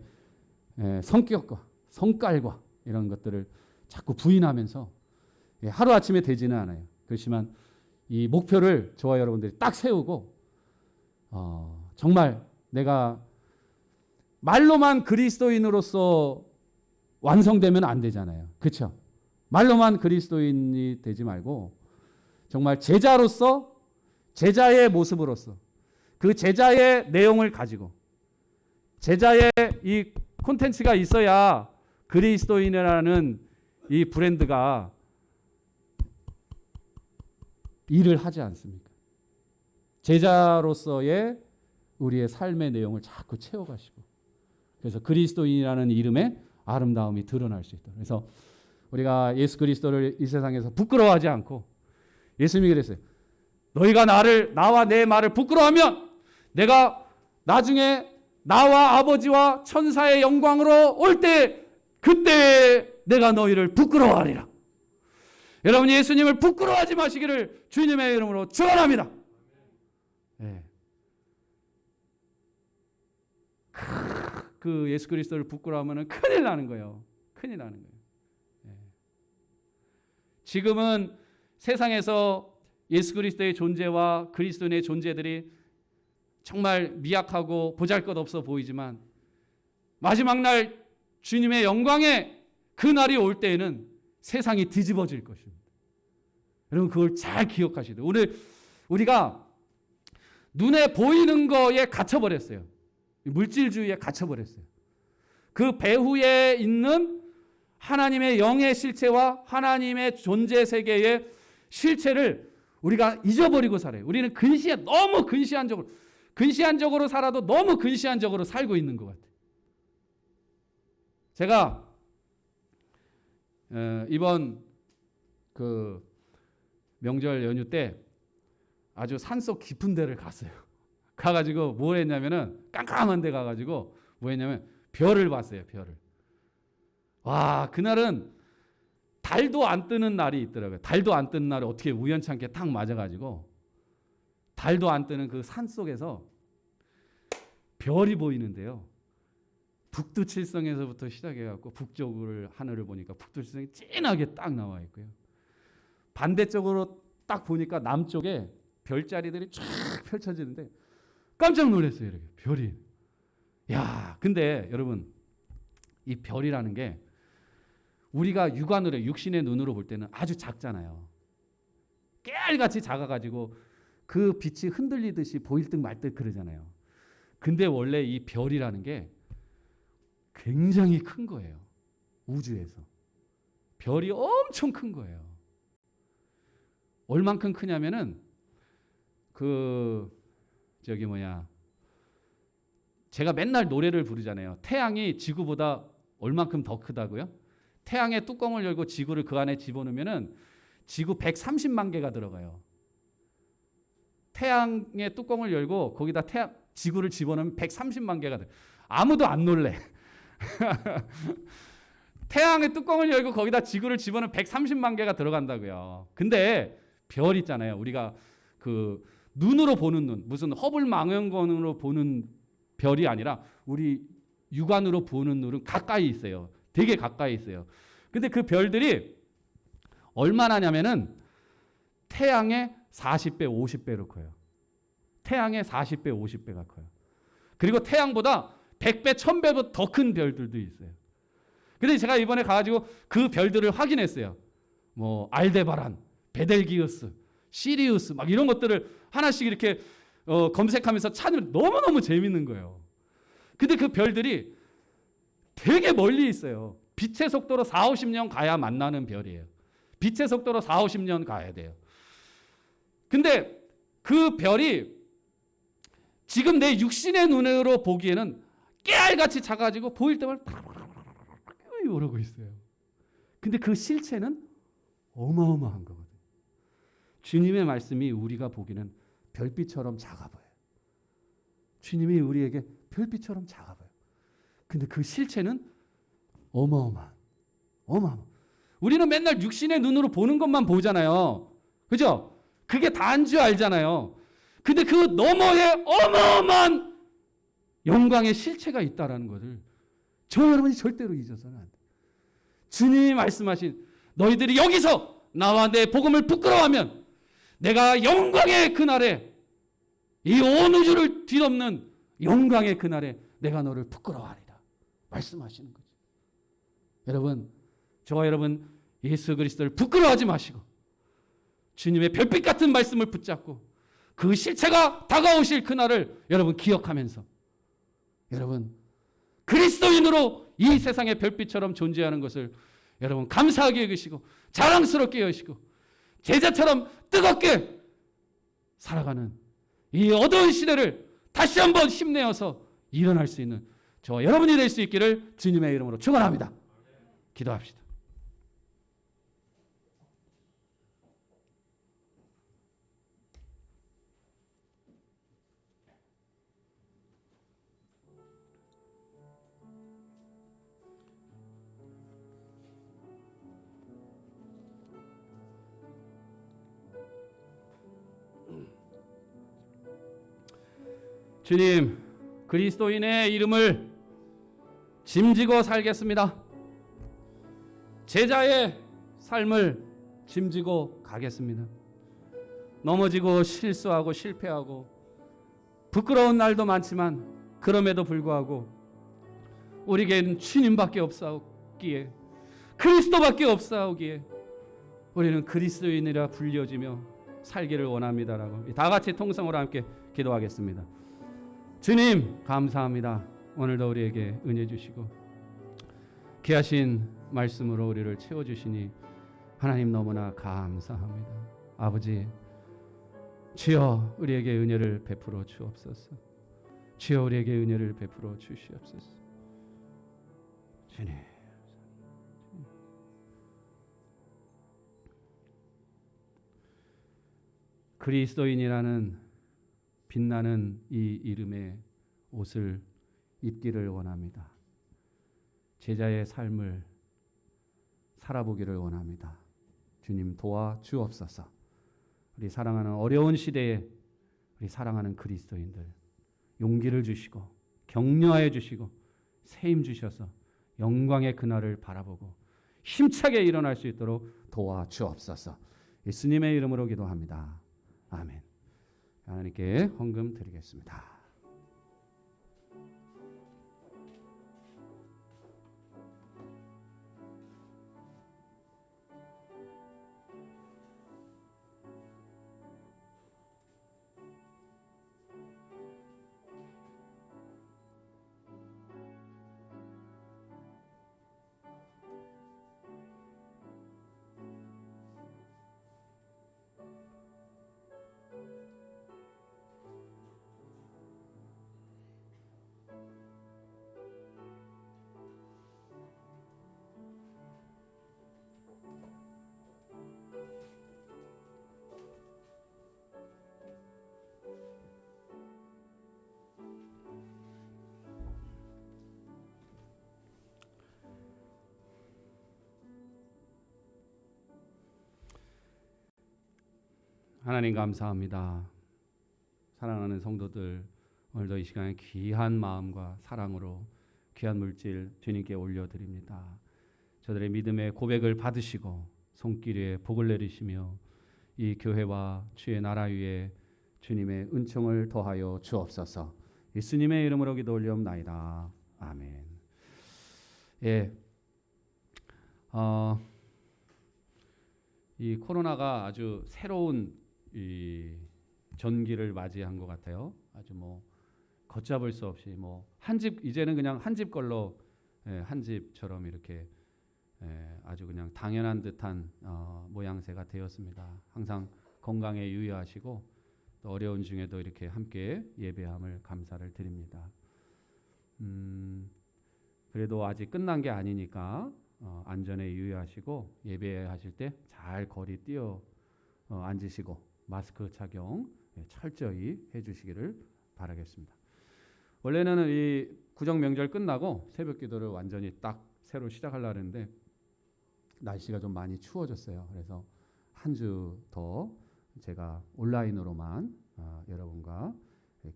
S1: 성격과 성깔과 이런 것들을 자꾸 부인하면서 하루아침에 되지는 않아요. 그렇지만 이 목표를 저와 여러분들이 딱 세우고 정말 내가 말로만 그리스도인으로서 완성되면 안 되잖아요. 그렇죠? 말로만 그리스도인이 되지 말고 정말 제자로서 제자의 모습으로서 그 제자의 내용을 가지고 제자의 이 콘텐츠가 있어야 그리스도인이라는 이 브랜드가 일을 하지 않습니까? 제자로서의 우리의 삶의 내용을 자꾸 채워가시고 그래서 그리스도인이라는 이름의 아름다움이 드러날 수 있도록. 그래서 우리가 예수 그리스도를 이 세상에서 부끄러워하지 않고 예수님이 그랬어요. 너희가 나와 내 말을 부끄러워하면 내가 나중에 나와 아버지와 천사의 영광으로 올 때 그때 내가 너희를 부끄러워하리라. 여러분 예수님을 부끄러워하지 마시기를 주님의 이름으로 축원합니다. 네. 그 예수 그리스도를 부끄러워하면 큰일 나는 거예요. 큰일 나는 거예요. 네. 지금은 세상에서 예수 그리스도의 존재와 그리스도인의 존재들이 정말 미약하고 보잘것없어 보이지만 마지막 날 주님의 영광의 그 날이 올 때에는 세상이 뒤집어질 것입니다. 여러분 그걸 잘 기억하시되 우리가 눈에 보이는 거에 갇혀버렸어요. 물질주의에 갇혀버렸어요. 그 배후에 있는 하나님의 영의 실체와 하나님의 존재 세계의 실체를 우리가 잊어버리고 살아요. 우리는 너무 근시안적으로 살아도 너무 근시안적으로 살고 있는 것 같아요. 제가 이번 그 명절 연휴 때 아주 산속 깊은 데를 갔어요. 가가지고 뭘 했냐면은 깜깜한 데 가가지고 뭐 했냐면 별을 봤어요. 별을. 와 그날은 달도 안 뜨는 날이 있더라고요. 달도 안 뜨는 날에 어떻게 우연찮게 딱 맞아가지고 달도 안 뜨는 그 산 속에서 별이 보이는데요. 북두칠성에서부터 시작해갖고 북쪽을 하늘을 보니까 북두칠성이 진하게 딱 나와 있고요. 반대쪽으로 딱 보니까 남쪽에 별자리들이 쫙 펼쳐지는데 깜짝 놀랐어요. 이렇게 별이. 야, 근데 여러분 이 별이라는 게 우리가 육안으로 육신의 눈으로 볼 때는 아주 작잖아요. 깨알같이 작아가지고 그 빛이 흔들리듯이 보일 듯 말 듯 그러잖아요. 근데 원래 이 별이라는 게 굉장히 큰 거예요. 우주에서. 별이 엄청 큰 거예요. 얼만큼 크냐면은 제가 맨날 노래를 부르잖아요. 태양이 지구보다 얼만큼 더 크다고요? 태양의 뚜껑을 열고 지구를 그 안에 집어넣으면은 지구 130만 개가 들어가요. 태양의 뚜껑을 열고 거기다 지구를 집어넣으면 130만 개가 들어가요. 아무도 안 놀래. 태양의 뚜껑을 열고 거기다 지구를 집어넣으면 130만 개가 들어간다고요. 근데 별 있잖아요. 우리가 그 눈으로 보는 눈, 무슨 허블 망원경으로 보는 별이 아니라 우리 육안으로 보는 눈은 가까이 있어요. 되게 가까이 있어요. 근데 그 별들이 얼마나냐면은 태양의 40배, 50배로 커요. 태양의 40배, 50배가 커요. 그리고 태양보다 100배, 1000배보다 더 큰 별들도 있어요. 근데 제가 이번에 가가지고 그 별들을 확인했어요. 뭐 알데바란, 베델기우스, 시리우스 막 이런 것들을 하나씩 이렇게 검색하면서 찾으면 너무너무 재밌는 거예요. 근데 그 별들이 되게 멀리 있어요. 빛의 속도로 4, 50년 가야 만나는 별이에요. 빛의 속도로 4, 50년 가야 돼요. 근데 그 별이 지금 내 육신의 눈으로 보기에는 깨알같이 작아지고 보일 때마다 이러고 있어요. 근데 그 실체는 어마어마한 거거든요. 주님의 말씀이 우리가 보기는 별빛처럼 작아 보여요. 주님이 우리에게 별빛처럼 작아 보여요. 근데 그 실체는 어마어마한. 우리는 맨날 육신의 눈으로 보는 것만 보잖아요. 그죠? 그게 다인 줄 알잖아요. 근데 그 너머에 어마어마한 영광의 실체가 있다라는 것을 저 여러분이 절대로 잊어서는 안 돼요. 주님이 말씀하신 너희들이 여기서 나와 내 복음을 부끄러워하면 내가 영광의 그날에 이 온 우주를 뒤덮는 영광의 그날에 내가 너를 부끄러워하리라 말씀하시는 거죠. 여러분, 저와 여러분 예수 그리스도를 부끄러워하지 마시고 주님의 별빛 같은 말씀을 붙잡고 그 실체가 다가오실 그날을 여러분 기억하면서 여러분 그리스도인으로 이 세상의 별빛처럼 존재하는 것을 여러분 감사하게 여기시고 자랑스럽게 여기시고 제자처럼 뜨겁게 살아가는 이 어두운 시대를 다시 한번 힘내어서 일어날 수 있는 저와 여러분이 될 수 있기를 주님의 이름으로 축원합니다. 기도합시다. 주님, 그리스도인의 이름을 짐지고 살겠습니다. 제자의 삶을 짐지고 가겠습니다. 넘어지고 실수하고 실패하고 부끄러운 날도 많지만 그럼에도 불구하고 우리에게는 주님밖에 없사오기에 그리스도밖에 없사오기에 우리는 그리스도인이라 불려지며 살기를 원합니다라고 다 같이 통성으로 함께 기도하겠습니다. 주님 감사합니다. 오늘도 우리에게 은혜 주시고 귀하신 말씀으로 우리를 채워주시니 하나님 너무나 감사합니다. 아버지 주여 우리에게 은혜를 베풀어 주옵소서. 주여 우리에게 은혜를 베풀어 주시옵소서. 주님 그리스도인이라는 빛나는 이 이름의 옷을 입기를 원합니다. 제자의 삶을 살아보기를 원합니다. 주님 도와 주옵소서. 우리 사랑하는 어려운 시대에 우리 사랑하는 그리스도인들 용기를 주시고 격려하여 주시고 새 힘 주셔서 영광의 그날을 바라보고 힘차게 일어날 수 있도록 도와 주옵소서. 예수님의 이름으로 기도합니다. 아멘. 하나님께 헌금 드리겠습니다. 하나님 감사합니다. 사랑하는 성도들 오늘도 이 시간에 귀한 마음과 사랑으로 귀한 물질 주님께 올려드립니다. 저들의 믿음의 고백을 받으시고 손길에 복을 내리시며 이 교회와 주의 나라 위에 주님의 은총을 더하여 주옵소서. 예수님의 이름으로 기도 올리옵나이다. 아멘. 예, 이 코로나가 아주 새로운 이 전기를 맞이한 것 같아요. 아주 뭐 걷잡을 수 없이 뭐 한 집, 이제는 그냥 한 집 걸로, 한 집처럼 이렇게 아주 그냥 당연한 듯한 모양새가 되었습니다. 항상 건강에 유의하시고 또 어려운 중에도 이렇게 함께 예배함을 감사를 드립니다. 그래도 아직 끝난 게 아니니까 안전에 유의하시고 예배하실 때 잘 거리 띄어 앉으시고 마스크 착용 철저히 해주시기를 바라겠습니다. 원래는 이 구정 명절 끝나고 새벽 기도를 완전히 딱 새로 시작하려고 했는데 날씨가 좀 많이 추워졌어요. 그래서 한 주 더 제가 온라인으로만 여러분과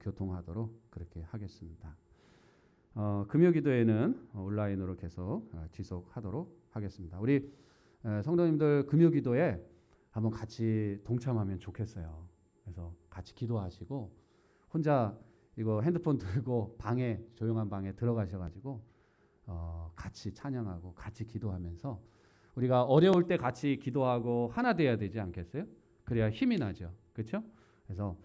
S1: 교통하도록 그렇게 하겠습니다. 금요 기도회는 온라인으로 계속 지속하도록 하겠습니다. 우리 성도님들 금요 기도에 한번 같이 동참하면 좋겠어요. 그래서 같이 기도하시고 혼자 이거 핸드폰 들고 방에 조용한 방에 들어가셔가지고 같이 찬양하고 같이 기도하면서 우리가 어려울 때 같이 기도하고 하나 돼야 되지 않겠어요? 그래야 힘이 나죠. 그렇죠? 그래서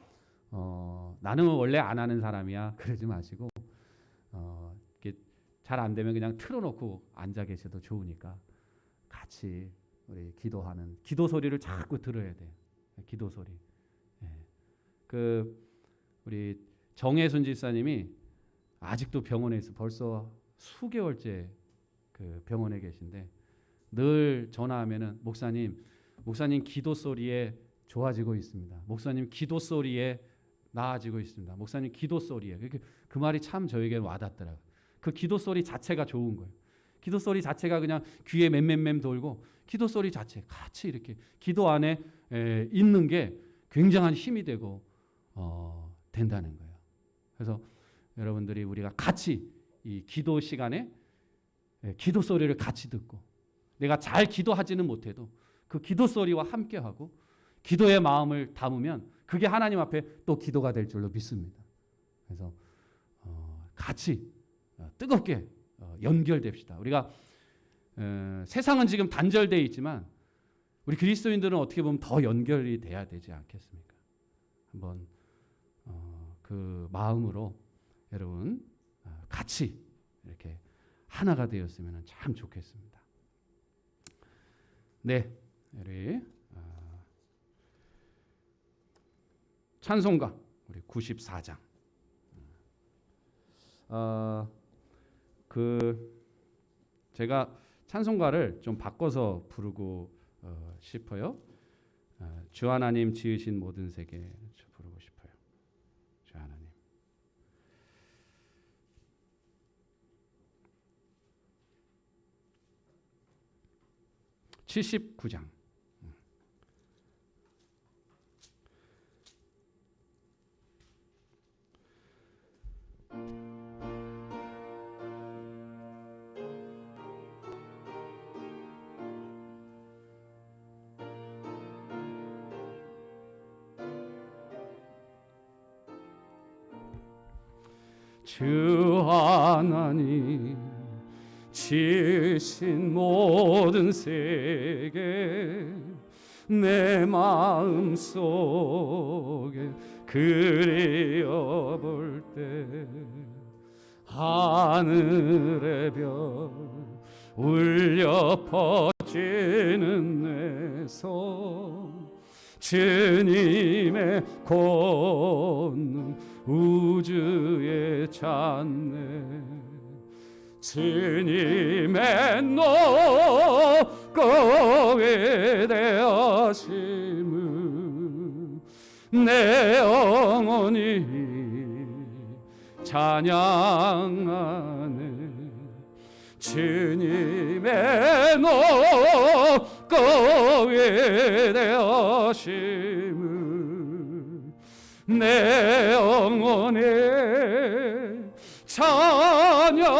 S1: 나는 원래 안 하는 사람이야 그러지 마시고 잘 안 되면 그냥 틀어놓고 앉아 계셔도 좋으니까 같이 우리 기도하는 기도 소리를 자꾸 들어야 돼요. 기도 소리. 그 우리 정혜순 집사님이 아직도 병원에 있어. 벌써 수개월째 그 병원에 계신데 늘 전화하면은 목사님 기도 소리에 좋아지고 있습니다. 목사님 기도 소리에 나아지고 있습니다. 목사님 기도 소리에. 그 말이 참 저에게는 와닿더라고요. 그 기도 소리 자체가 좋은 거예요. 기도 소리 자체가 그냥 귀에 맴맴맴 돌고 기도 소리 자체 같이 이렇게 기도 안에 있는 게 굉장한 힘이 되고 된다는 거예요. 그래서 여러분들이 우리가 같이 이 기도 시간에 기도 소리를 같이 듣고 내가 잘 기도하지는 못해도 그 기도 소리와 함께하고 기도의 마음을 담으면 그게 하나님 앞에 또 기도가 될 줄로 믿습니다. 그래서 같이 뜨겁게 연결됩시다. 우리가 세상은 지금 단절되어 있지만 우리 그리스도인들은 어떻게 보면 더 연결이 돼야 되지 않겠습니까? 한번 그 마음으로 여러분 같이 이렇게 하나가 되었으면 참 좋겠습니다. 네, 우리 찬송가 우리 94장. 제가 찬송가를 좀 바꿔서 부르고 싶어요. 주 하나님 지으신 모든 세계 부르고 싶어요. 주 하나님. 79장. 주 하나님 지으신 모든 세계 내 마음 속에 그려볼 때 하늘의 별 울려 퍼지는 내 손 주님의 권능 우주의 찬내 주님의 높고 위대하심을 내 영혼이 찬양하네 주님의 높고 위대하심을 내 영혼이 찬양하네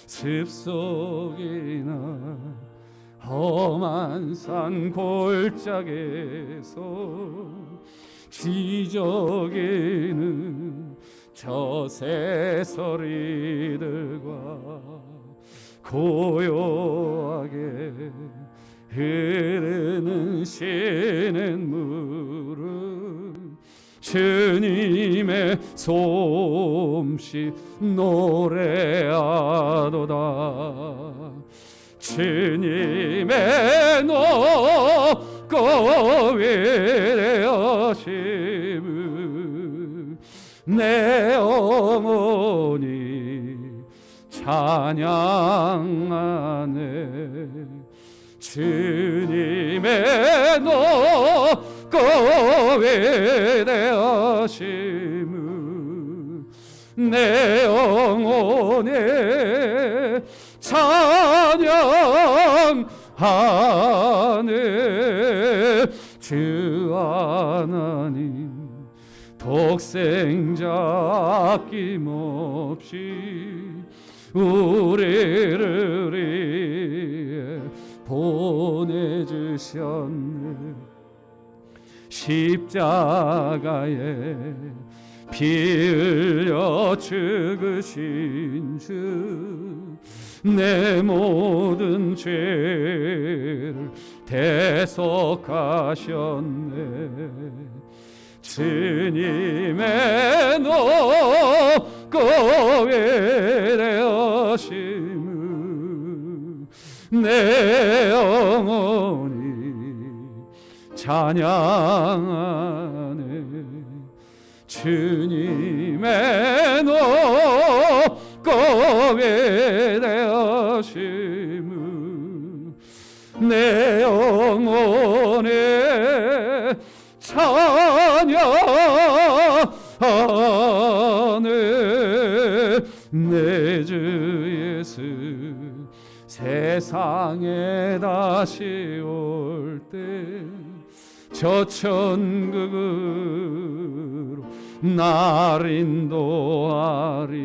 S1: 습속이나 험한 산 골짜기에서 지저귀는 저 새소리들과 고요하게 흐르는 시냇물은 주님의 솜씨 노래하도다. 주님의 높고 위대하심을 내 영혼이 찬양하네. 주님의 높고 위대하심을 내 영혼이 찬양하네. 주 하나님 독생자 아낌없이 우리를 위해 보내주셨네. 십자가에 피 흘려 죽으신 주 내 모든 죄를 대속하셨네. 주님의 높고 위대하심을 내 영혼이 찬양하네. 주님의 높고 위대하심을 내 영혼이 찬양하네. 내 주 예수 세상에 다시 올 때 저 천국으로 날 인도하리.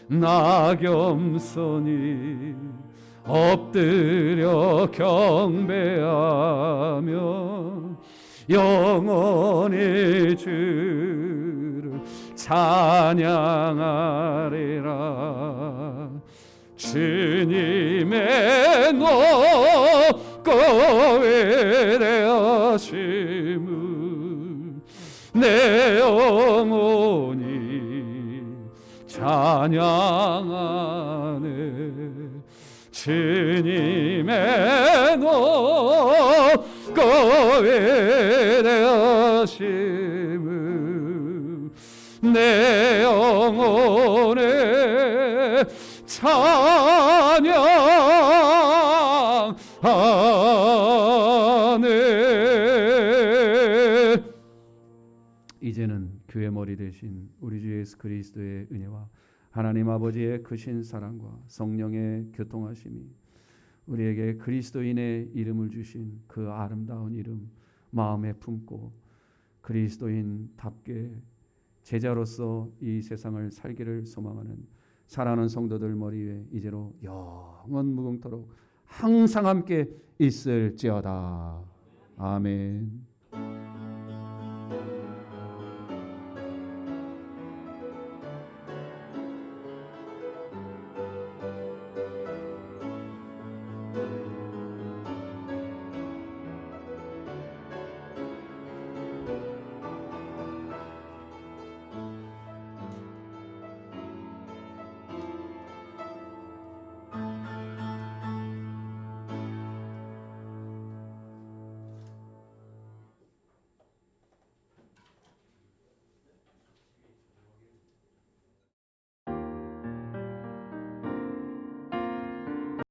S1: 나 겸손히 엎드려 경배하며 영원히 주를 찬양하리라. 주님의 높고 위대하심을 내 영혼이 찬양하네. 주님의 높고 위대하심을 내 영혼이 찬양하네. 이제는 교회 머리 되신 우리 주 예수 그리스도의 은혜와 하나님 아버지의 크신 사랑과 성령의 교통하심이 우리에게 그리스도인의 이름을 주신 그 아름다운 이름 마음에 품고 그리스도인답게 제자로서 이 세상을 살기를 소망하는 사랑하는 성도들 머리 위에 이제로 영원 무궁토록 항상 함께 있을지어다. 아멘.